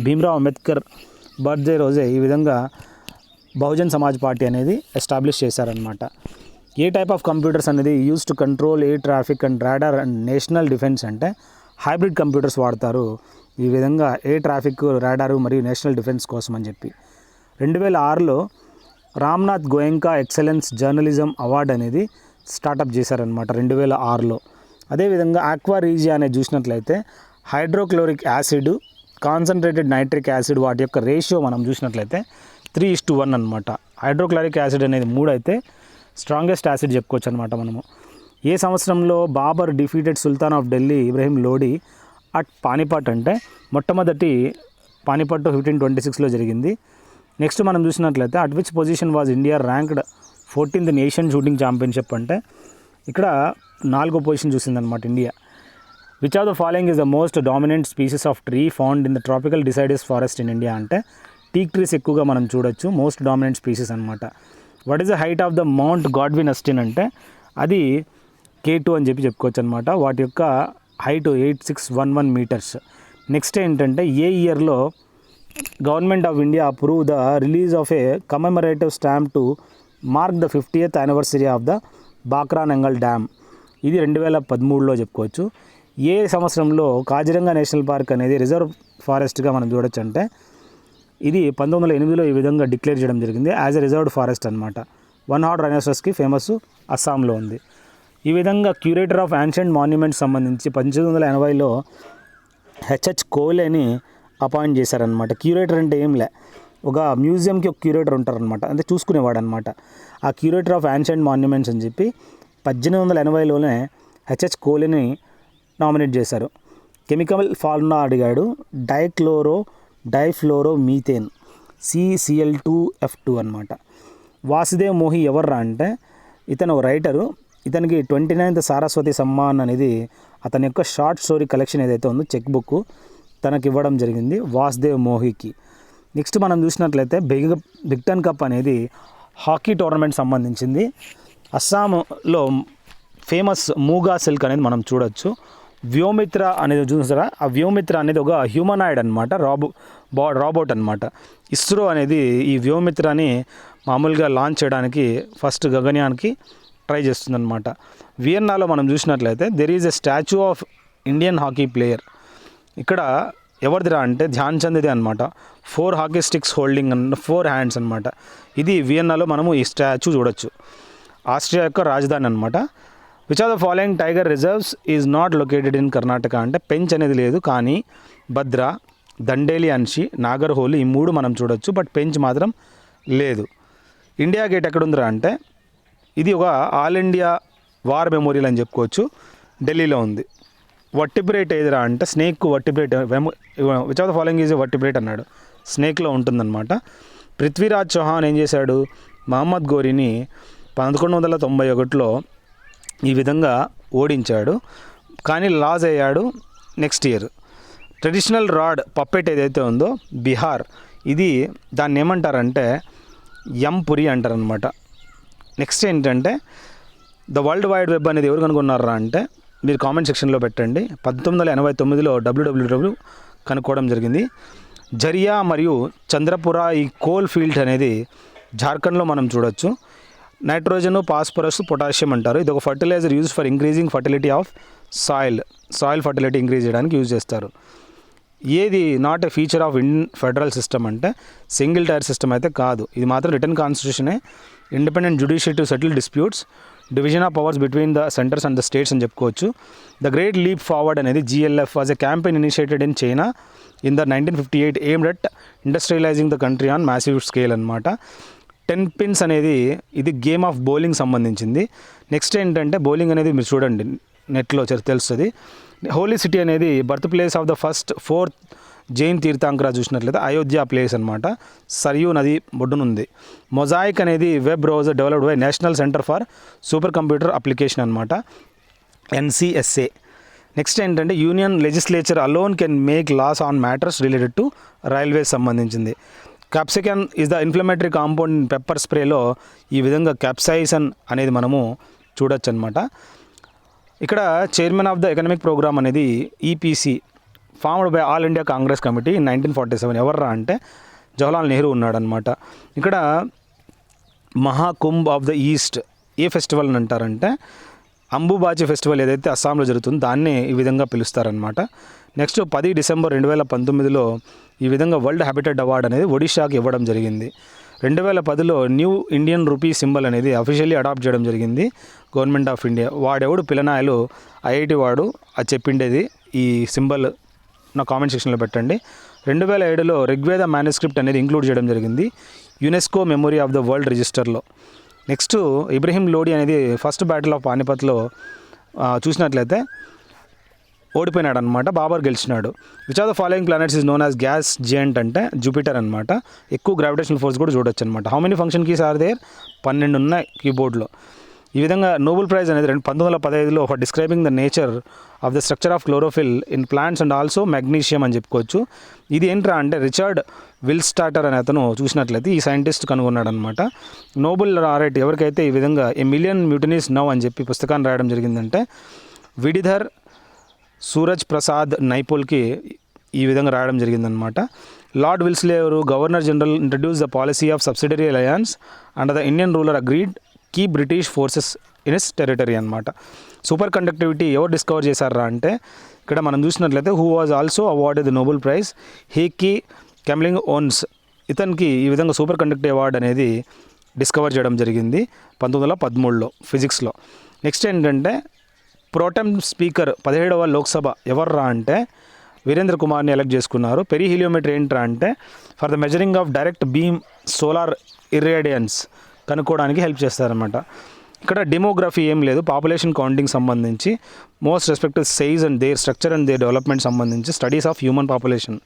భీమ్రావ్ అంబేద్కర్ బర్త్డే రోజే ఈ విధంగా బహుజన్ సమాజ్ పార్టీ అనేది ఎస్టాబ్లిష్ చేశారనమాట. ఏ టైప్ ఆఫ్ కంప్యూటర్స్ అనేది use to control air traffic and radar and national defence అంటే హైబ్రిడ్ కంప్యూటర్స్ వాడతారు ఈ విధంగా ఎయిర్ ట్రాఫిక్, రాడారు మరియు నేషనల్ డిఫెన్స్ కోసం అని చెప్పి. 2006లో Ramnath Goenka excellence journalism award అనేది స్టార్టప్ చేశారనమాట 2006లో. అదేవిధంగా ఆక్వా రీజియా అనేది చూసినట్లయితే hydrochloric acid, concentrated nitric acid వాటి యొక్క రేషియో మనం చూసినట్లయితే 3:1 అనమాట. హైడ్రోక్లోరిక్ యాసిడ్ అనేది 3 అయితే స్ట్రాంగెస్ట్ యాసిడ్ చెప్పుకోవచ్చు అనమాట మనము. ఏ సంవత్సరంలో Babar defeated sultan of Delhi Ibrahim Lodi at Panipat అంటే మొట్టమొదటి పానిపట్టు 1526లో జరిగింది. నెక్స్ట్ మనం చూసినట్లయితే at which position was India ranked 14th nation shooting championship అంటే ఇక్కడ 4వ పొజిషన్ చూసిందనమాట India. Which of the following is the most dominant species of tree found in the tropical deciduous forest in India అంటే teak trees ఎక్కువగా మనం చూడొచ్చు, most dominant species అనమాట. What is the height of the mount Godwin Austen అంటే అది K2 అని చెప్పుకోవచ్చు అనమాట. వాటి యొక్క హైట్ 8611 మీటర్స్. నెక్స్ట్ ఏంటంటే ఏ ఇయర్లో government of India approve the release of a commemorative stamp to mark the 50th anniversary of the Bhakra Nangal dam. ఇది 2013లో చెప్పుకోవచ్చు. ఏ సంవత్సరంలో కాజిరంగా నేషనల్ పార్క్ అనేది రిజర్వ్ ఫారెస్ట్గా మనం చూడొచ్చు అంటే ఇది 1908లో ఈ విధంగా డిక్లేర్ చేయడం జరిగింది యాజ్ ఎ రిజర్వ్డ్ ఫారెస్ట్ అనమాట. 1 హార్న్ రైనోసరస్కి ఫేమస్ అస్సాంలో ఉంది. ఈ విధంగా క్యూరేటర్ ఆఫ్ యాన్షియంట్ మాన్యుమెంట్స్ సంబంధించి 1880లో హెచ్హెచ్ కోలేని అపాయింట్ చేశారనమాట. క్యూరేటర్ అంటే ఏంలే, ఒక మ్యూజియంకి ఒక క్యూరేటర్ ఉంటారనమాట, అంటే చూసుకునేవాడు అనమాట. ఆ క్యూరేటర్ ఆఫ్ యాన్షియంట్ మాన్యుమెంట్స్ అని చెప్పి 1880లోనే హెచ్హెచ్ కోలేని నామినేట్ చేశారు. కెమికల్ ఫార్ములా అడిగాడు, డైఫ్లోరో మీథేన్ CCl2F2 అనమాట. వాసుదేవ్ మోహి ఎవర్రా అంటే ఇతను రైటరు. ఇతనికి 29th సారస్వతి సమ్మాన్ అనేది అతని యొక్క షార్ట్ స్టోరీ కలెక్షన్ ఏదైతే ఉందో చెక్ బుక్ తనకి ఇవ్వడం జరిగింది వాసుదేవ్ మోహికి. నెక్స్ట్ మనం చూసినట్లయితే బిగ్టన్ కప్ అనేది హాకీ టోర్నమెంట్ సంబంధించింది. అస్సాంలో ఫేమస్ మూగా సిల్క్ అనేది మనం చూడొచ్చు. వ్యోమిత్ర అనేది చూసారా, ఆ వ్యోమిత్ర అనేది ఒక హ్యూమనాయిడ్ అనమాట, రాబోట్ అనమాట. ఇస్రో అనేది ఈ వ్యోమిత్రని మామూలుగా లాంచ్ చేయడానికి ఫస్ట్ గగన్యాన్కి ట్రై చేస్తుందన్నమాట. వియన్నాలో మనం చూసినట్లయితే there is a statue of Indian hockey player. ఇక్కడ ఎవరిదిరా అంటే ధ్యాన్ చంద్ది అనమాట. 4 హాకీ స్టిక్స్ హోల్డింగ్ 4 హ్యాండ్స్ అనమాట. ఇది వియన్నాలో మనము ఈ స్టాచ్యూ చూడొచ్చు. ఆస్ట్రియా యొక్క రాజధాని అనమాట. Which are the following tiger reserves is not located in Karnataka అంటే పెంచ్ అనేది లేదు, కానీ భద్రా, దండేలి అన్షి, నాగర్హోలి ఈ 3 మనం చూడొచ్చు, బట్ పెంచ్ మాత్రం లేదు. ఇండియా గేట్ ఎక్కడుందిరా అంటే ఇది ఒక ఆల్ ఇండియా వార్ మెమోరియల్ అని చెప్పుకోవచ్చు, ఢిల్లీలో ఉంది. వర్టిబ్రేట్ ఏదిరా అంటే snake vertebrate. Which of the following is vertebrate అన్నాడు, స్నేక్లో ఉంటుందన్నమాట. పృథ్వీరాజ్ చౌహాన్ ఏం చేశాడు, మహమ్మద్ గోరీని 1191లో ఈ విధంగా ఓడించాడు, కానీ లాస్ అయ్యాడు next year. Traditional rod puppet ఏదైతే ఉందో బీహార్, ఇది దాన్ని ఏమంటారంటే యంపురి అంటారనమాట. నెక్స్ట్ ఏంటంటే ద వరల్డ్ వైడ్ వెబ్ అనేది ఎవరు కనుగొన్నారా అంటే మీరు కామెంట్ సెక్షన్లో పెట్టండి. 1989లో WWW కనుక్కోవడం జరిగింది. జరియా మరియు చంద్రపుర ఈ కోల్ ఫీల్డ్ అనేది జార్ఖండ్లో మనం చూడొచ్చు. నైట్రోజన్, ఫాస్ఫరస్, పొటాషియం అంటారు. ఇది ఒక fertiliser use for increasing fertility of soil fertility increase చేయడానికి యూజ్ చేస్తారు. ఏది not a feature of Indian federal system అంటే సింగిల్ టైర్ సిస్టమ్ అయితే కాదు, ఇది మాత్రం రిటర్న్ కాన్స్టిట్యూషనే. Independent judiciary to settle disputes, division of powers between the centres and the states అని చెప్పుకోవచ్చు. ద గ్రేట్ లీప్ ఫార్వర్డ్ అనేది GLF was a campaign initiated in China in the 1958 aimed at industrialising the country on massive scale అనమాట. 10 pins అనేది ఇది game of bowling సంబంధించింది. నెక్స్ట్ ఏంటంటే bowling అనేది మీరు చూడండి నెట్లో తెలుస్తుంది. హోలీ సిటీ అనేది birth place of the first 4th Jain Tirthankara చూసినట్లయితే అయోధ్య ప్లేస్ అనమాట, సరియూ నది ఒడ్డునుంది. మొజాయిక్ అనేది web browser developed by national centre for supercomputer application అనమాట, NCSA. నెక్స్ట్ ఏంటంటే union legislature alone can make laws on matters related to railways సంబంధించింది. Capsaicin is the inflammatory compound in pepper స్ప్రేలో ఈ విధంగా capsaicin అనేది మనము చూడొచ్చు అనమాట. ఇక్కడ chairman of the economic programme అనేది EPC formed by all India Congress committee in 1947. ఎవర్రా అంటే జవహర్లాల్ నెహ్రూ ఉన్నాడనమాట. ఇక్కడ మహాకుంభ్ ఆఫ్ ద ఈస్ట్ ఏ ఫెస్టివల్ అని అంటారంటే అంబుబాచి ఫెస్టివల్ ఏదైతే అస్సాంలో జరుగుతుందో దాన్ని ఈ విధంగా పిలుస్తారనమాట. నెక్స్ట్ 10 డిసెంబర్ 2019లో ఈ విధంగా వరల్డ్ హ్యాబిటెట్ అవార్డు అనేది ఒడిషాకి ఇవ్వడం జరిగింది. 2010లో న్యూ ఇండియన్ రూపీ సింబల్ అనేది అఫీషియల్లీ అడాప్ట్ చేయడం జరిగింది గవర్నమెంట్ ఆఫ్ ఇండియా. వాడెవడు పిల్లనాయలు IIT వాడు అది చెప్పిండేది. ఈ సింబల్ నా కామెంట్ సెక్షన్లో పెట్టండి. 2007లో ఋగ్వేద మ్యానుస్క్రిప్ట్ అనేది ఇంక్లూడ్ చేయడం జరిగింది UNESCO memory of the world రిజిస్టర్లో. నెక్స్ట్ ఇబ్రహీం లోడి అనేది ఫస్ట్ బ్యాటిల్ ఆఫ్ పానిపత్లో చూసినట్లయితే ఓడిపోయినాడు అనమాట, బాబర్ గెలిచినాడు. Which of the following planets is known as gas giant అంటే జూపిటర్ అనమాట. ఎక్కువ గ్రావిటేషనల్ ఫోర్స్ కూడా చూడొచ్చు అనమాట. How many function keys are there? 12 ఉన్నాయి కీబోర్డ్లో. ఈ విధంగా నోబెల్ ప్రైజ్ అనేది 1915లో for describing the nature of the structure of chlorophyll in plants and also magnesium అని చెప్పుకోవచ్చు. ఇది ఏంట్రా అంటే రిచర్డ్ విల్స్టాటర్ అనే అతను చూసినట్లయితే ఈ సైంటిస్ట్ కనుగొన్నాడు అనమాట. నోబెల్ లారెట్ ఎవరికైతే ఈ విధంగా ఏ మిలియన్ మ్యూటనీస్ నౌ అని చెప్పి పుస్తకాన్ని రాయడం జరిగిందంటే విడిధర్ సూరజ్ ప్రసాద్ నైపోల్కి ఈ విధంగా రాయడం జరిగిందనమాట. లార్డ్ విల్స్లీ ఎవరు? Governor general introduce the policy of subsidiary alliance and the Indian ruler agreed key British forces in his territory అనమాట. సూపర్ కండక్టివిటీ ఎవరు డిస్కవర్ చేశారా అంటే ఇక్కడ మనం చూసినట్లయితే who was also awarded the Nobel prize Heike Kamerlingh Onnes. ఇతనికి ఈ విధంగా సూపర్ కండక్టివ్ అవార్డు అనేది డిస్కవర్ చేయడం జరిగింది 1913లో ఫిజిక్స్లో. నెక్స్ట్ ఏంటంటే ప్రోటెం స్పీకర్ 17వ లోక్సభ ఎవర్రా అంటే వీరేంద్ర కుమార్ని ఎలక్ట్ చేసుకున్నారు. పెరిహీలియోమీటర్ ఏంట్రా అంటే for the measuring of direct beam solar irradiance కనుక్కోవడానికి హెల్ప్ చేస్తారనమాట. ఇక్కడ డెమోగ్రఫీ ఏం లేదు, పాపులేషన్ కౌంటింగ్ సంబంధించి most respective size and their structure and their development సంబంధించి studies of human population.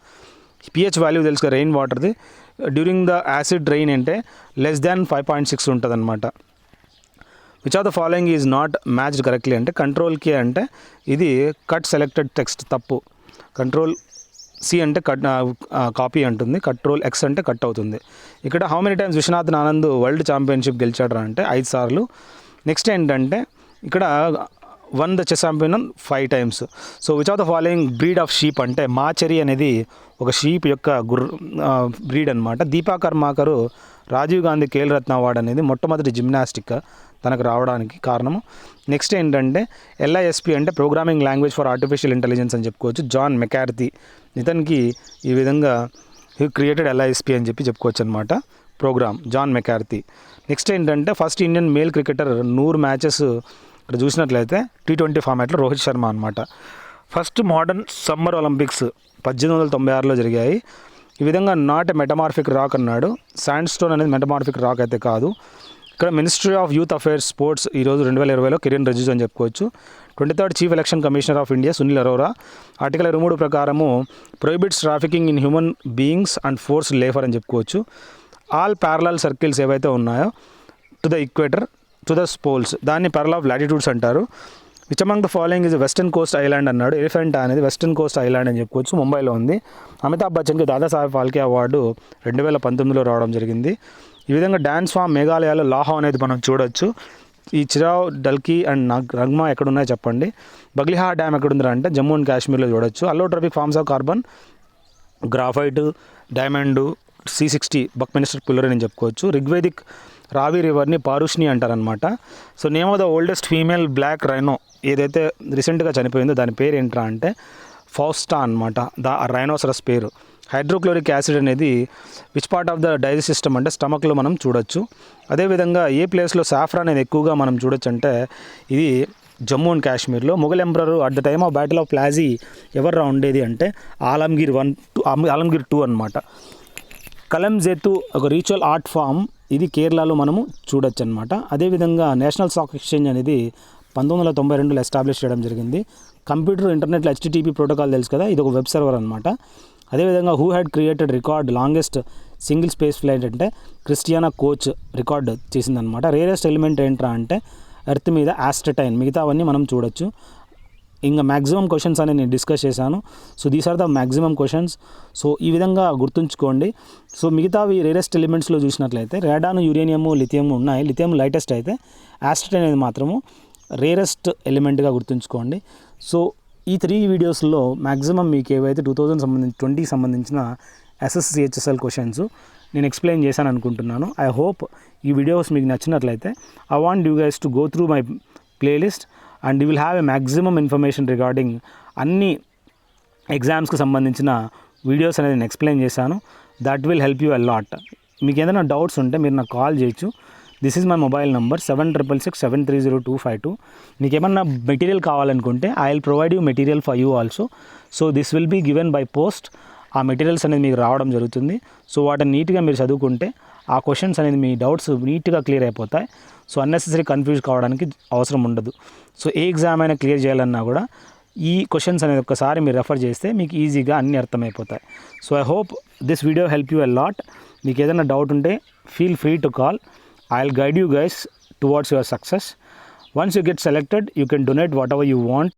PH value తెలుసుగా రెయిన్ వాటర్ది డ్యూరింగ్ ద యాసిడ్ రెయిన్ అంటే లెస్ దాన్ 5.6 ఉంటుంది అనమాట. Which of the following is not matched correctly అంటే control K అంటే ఇది cut selected text తప్పు. కంట్రోల్ సి అంటే కట్ కాపీ అంటుంది, కంట్రోల్ ఎక్స్ అంటే కట్ అవుతుంది. ఇక్కడ how many times Viswanathan Anand world championship గెలిచాడు అంటే 5 సార్లు. నెక్స్ట్ ఏంటంటే ఇక్కడ one the chess champion 5 times. So which of the following breed of sheep అంటే మాచరి అనేది ఒక షీప్ యొక్క బ్రీడ్ అనమాట. దీపా కర్మాకరు రాజీవ్ గాంధీ ఖేల్ రత్న అవార్డు అనేది మొట్టమొదటి జిమ్నాస్టిక్ తనకు రావడానికి కారణము. నెక్స్ట్ ఏంటంటే LISP అంటే programming language for artificial intelligence అని చెప్పుకోవచ్చు. జాన్ మెకార్థీ ఇతనికి ఈ విధంగా హీ క్రియేటెడ్ LISP అని చెప్పుకోవచ్చు అనమాట ప్రోగ్రామ్, జాన్ మెకార్థీ. నెక్స్ట్ ఏంటంటే first Indian male cricketer 100 matches ఇక్కడ చూసినట్లయితే T20 ఫార్మాట్లో రోహిత్ శర్మ అనమాట. ఫస్ట్ మోడర్న్ సమ్మర్ ఒలింపిక్స్ 1896లో జరిగాయి. ఈ విధంగా నాట్ ఎ మెటమార్ఫిక్ రాక్ అన్నాడు. శాండ్ స్టోన్ అనేది మెటమార్ఫిక్ రాక్ అయితే కాదు. ఇక్కడ ministry of youth affairs sports ఈరోజు 2020లో కిరణ్ రిజిజు అని చెప్పుకోవచ్చు. 23rd chief election commissioner of India Sunil Arora. Article 23 ప్రకారము prohibits trafficking in human beings and force labour అని చెప్పుకోవచ్చు. ఆల్ ప్యారలల్ సర్కిల్స్ ఏవైతే ఉన్నాయో to the equator to the poles దాన్ని ప్యారల్ ఆఫ్ లాటిట్యూడ్స్ అంటారు. Which among the following is western coast island అన్నాడు. ఎలిఫెంటా అనేది western coast island అని చెప్పుకోవచ్చు, ముంబైలో ఉంది. అమితాబ్ బచ్చన్కి దాదాసాహెబ్ ఫాల్కే అవార్డు 2019లో రావడం జరిగింది. ఈ విధంగా డ్యాన్స్ ఫామ్ మేఘాలయాలో లాహో అనేది మనం చూడొచ్చు. ఈ చిరావ్ డల్కీ అండ్ నగ్మా ఎక్కడున్నాయో చెప్పండి. బగ్లిహా డ్యామ్ ఎక్కడుందిరా అంటే జమ్మూ అండ్ కాశ్మీర్లో చూడొచ్చు. Allotropic forms of carbon graphite, diamond, C60 buckminsterfullerene అని చెప్పుకోవచ్చు. రిగ్వేదిక్ రావి రివర్ని పారుష్ని అంటారనమాట. So name of the oldest female black rhino ఏదైతే రీసెంట్గా చనిపోయిందో దాని పేరు ఏంట్రా అంటే ఫౌస్టా అనమాట, రైనోసరస్ పేరు. హైడ్రోక్లోరిక్ యాసిడ్ అనేది which part of the digest system అంటే స్టమక్లో మనం చూడొచ్చు. అదేవిధంగా ఏ ప్లేస్లో సాఫ్రాన్ అనేది ఎక్కువగా మనం చూడొచ్చు అంటే ఇది జమ్మూ అండ్ కాశ్మీర్లో. Mughal emperor at the time of battle of Plassey ఎవర్రా ఉండేది అంటే ఆలంగీర్ 1 to ఆలంగీర్ 2 అనమాట. కలంజేతు ఒక రిచువల్ ఆర్ట్ ఫామ్, ఇది కేరళలో మనము చూడొచ్చు అనమాట. అదేవిధంగా నేషనల్ స్టాక్ ఎక్స్చేంజ్ అనేది 1992లో ఎస్టాబ్లిష్ చేయడం జరిగింది. కంప్యూటర్ ఇంటర్నెట్లో HTTP ప్రోటోకాల్ తెలుసు కదా, ఇది ఒక వెబ్ సర్వర్ అనమాట. అదేవిధంగా who had created record longest single space flight అంటే క్రిస్టియానా కోచ్ రికార్డ్ చేసిందనమాట. రేరెస్ట్ ఎలిమెంట్ ఏంట్రా అంటే ఎర్త్ మీద ఆస్ట్రటైన్, మిగతావన్నీ మనం చూడొచ్చు. ఇంకా మ్యాక్సిమం క్వశ్చన్స్ అని నేను డిస్కస్ చేశాను. So these are the maximum questions. So ఈ విధంగా గుర్తుంచుకోండి. సో మిగతావి రేరెస్ట్ ఎలిమెంట్స్లో చూసినట్లయితే రేడాను, యురేనియము, లిథియం ఉన్నాయి. లిథియం లైటెస్ట్ అయితే ఆస్ట్రటైన్ అనేది మాత్రము రేరెస్ట్ ఎలిమెంట్గా గుర్తుంచుకోండి. సో ఈ 3 వీడియోస్లో మ్యాక్సిమం మీకు ఏవైతే 2020కి సంబంధించిన SSCHSL క్వశ్చన్స్ నేను ఎక్స్ప్లెయిన్ చేశాను అనుకుంటున్నాను. ఐ హోప్ ఈ వీడియోస్ మీకు నచ్చినట్లయితే I want you guys to go through my playlist and you will have a maximum information regarding అన్ని ఎగ్జామ్స్కి సంబంధించిన వీడియోస్ అనేది నేను ఎక్స్ప్లెయిన్ చేశాను. That will help you a lot. మీకు ఏదైనా డౌట్స్ ఉంటే మీరు నాకు కాల్ చేయొచ్చు. This is my mobile number 7667302252. మీకు ఏమన్నా మెటీరియల్ కావాలనుకుంటే I will provide you material for you also. So this will be given by post. ఆ మెటీరియల్స్ అనేది మీకు రావడం జరుగుతుంది. సో వాటిని నీట్గా మీరు చదువుకుంటే ఆ క్వశ్చన్స్ అనేది మీ డౌట్స్ నీట్గా క్లియర్ అయిపోతాయి. సో అన్నెసెసరీ కన్ఫ్యూజ్ కావడానికి అవసరం ఉండదు. సో ఏ ఎగ్జామ్ అయినా క్లియర్ చేయాలన్నా కూడా ఈ క్వశ్చన్స్ అనేది ఒకసారి మీరు రెఫర్ చేస్తే మీకు ఈజీగా అన్నీ అర్థమైపోతాయి. So I hope this video help you a lot. మీకు ఏదైనా డౌట్ ఉంటే feel free to call. I will guide you guys towards your success. Once you get selected, you can donate whatever you want.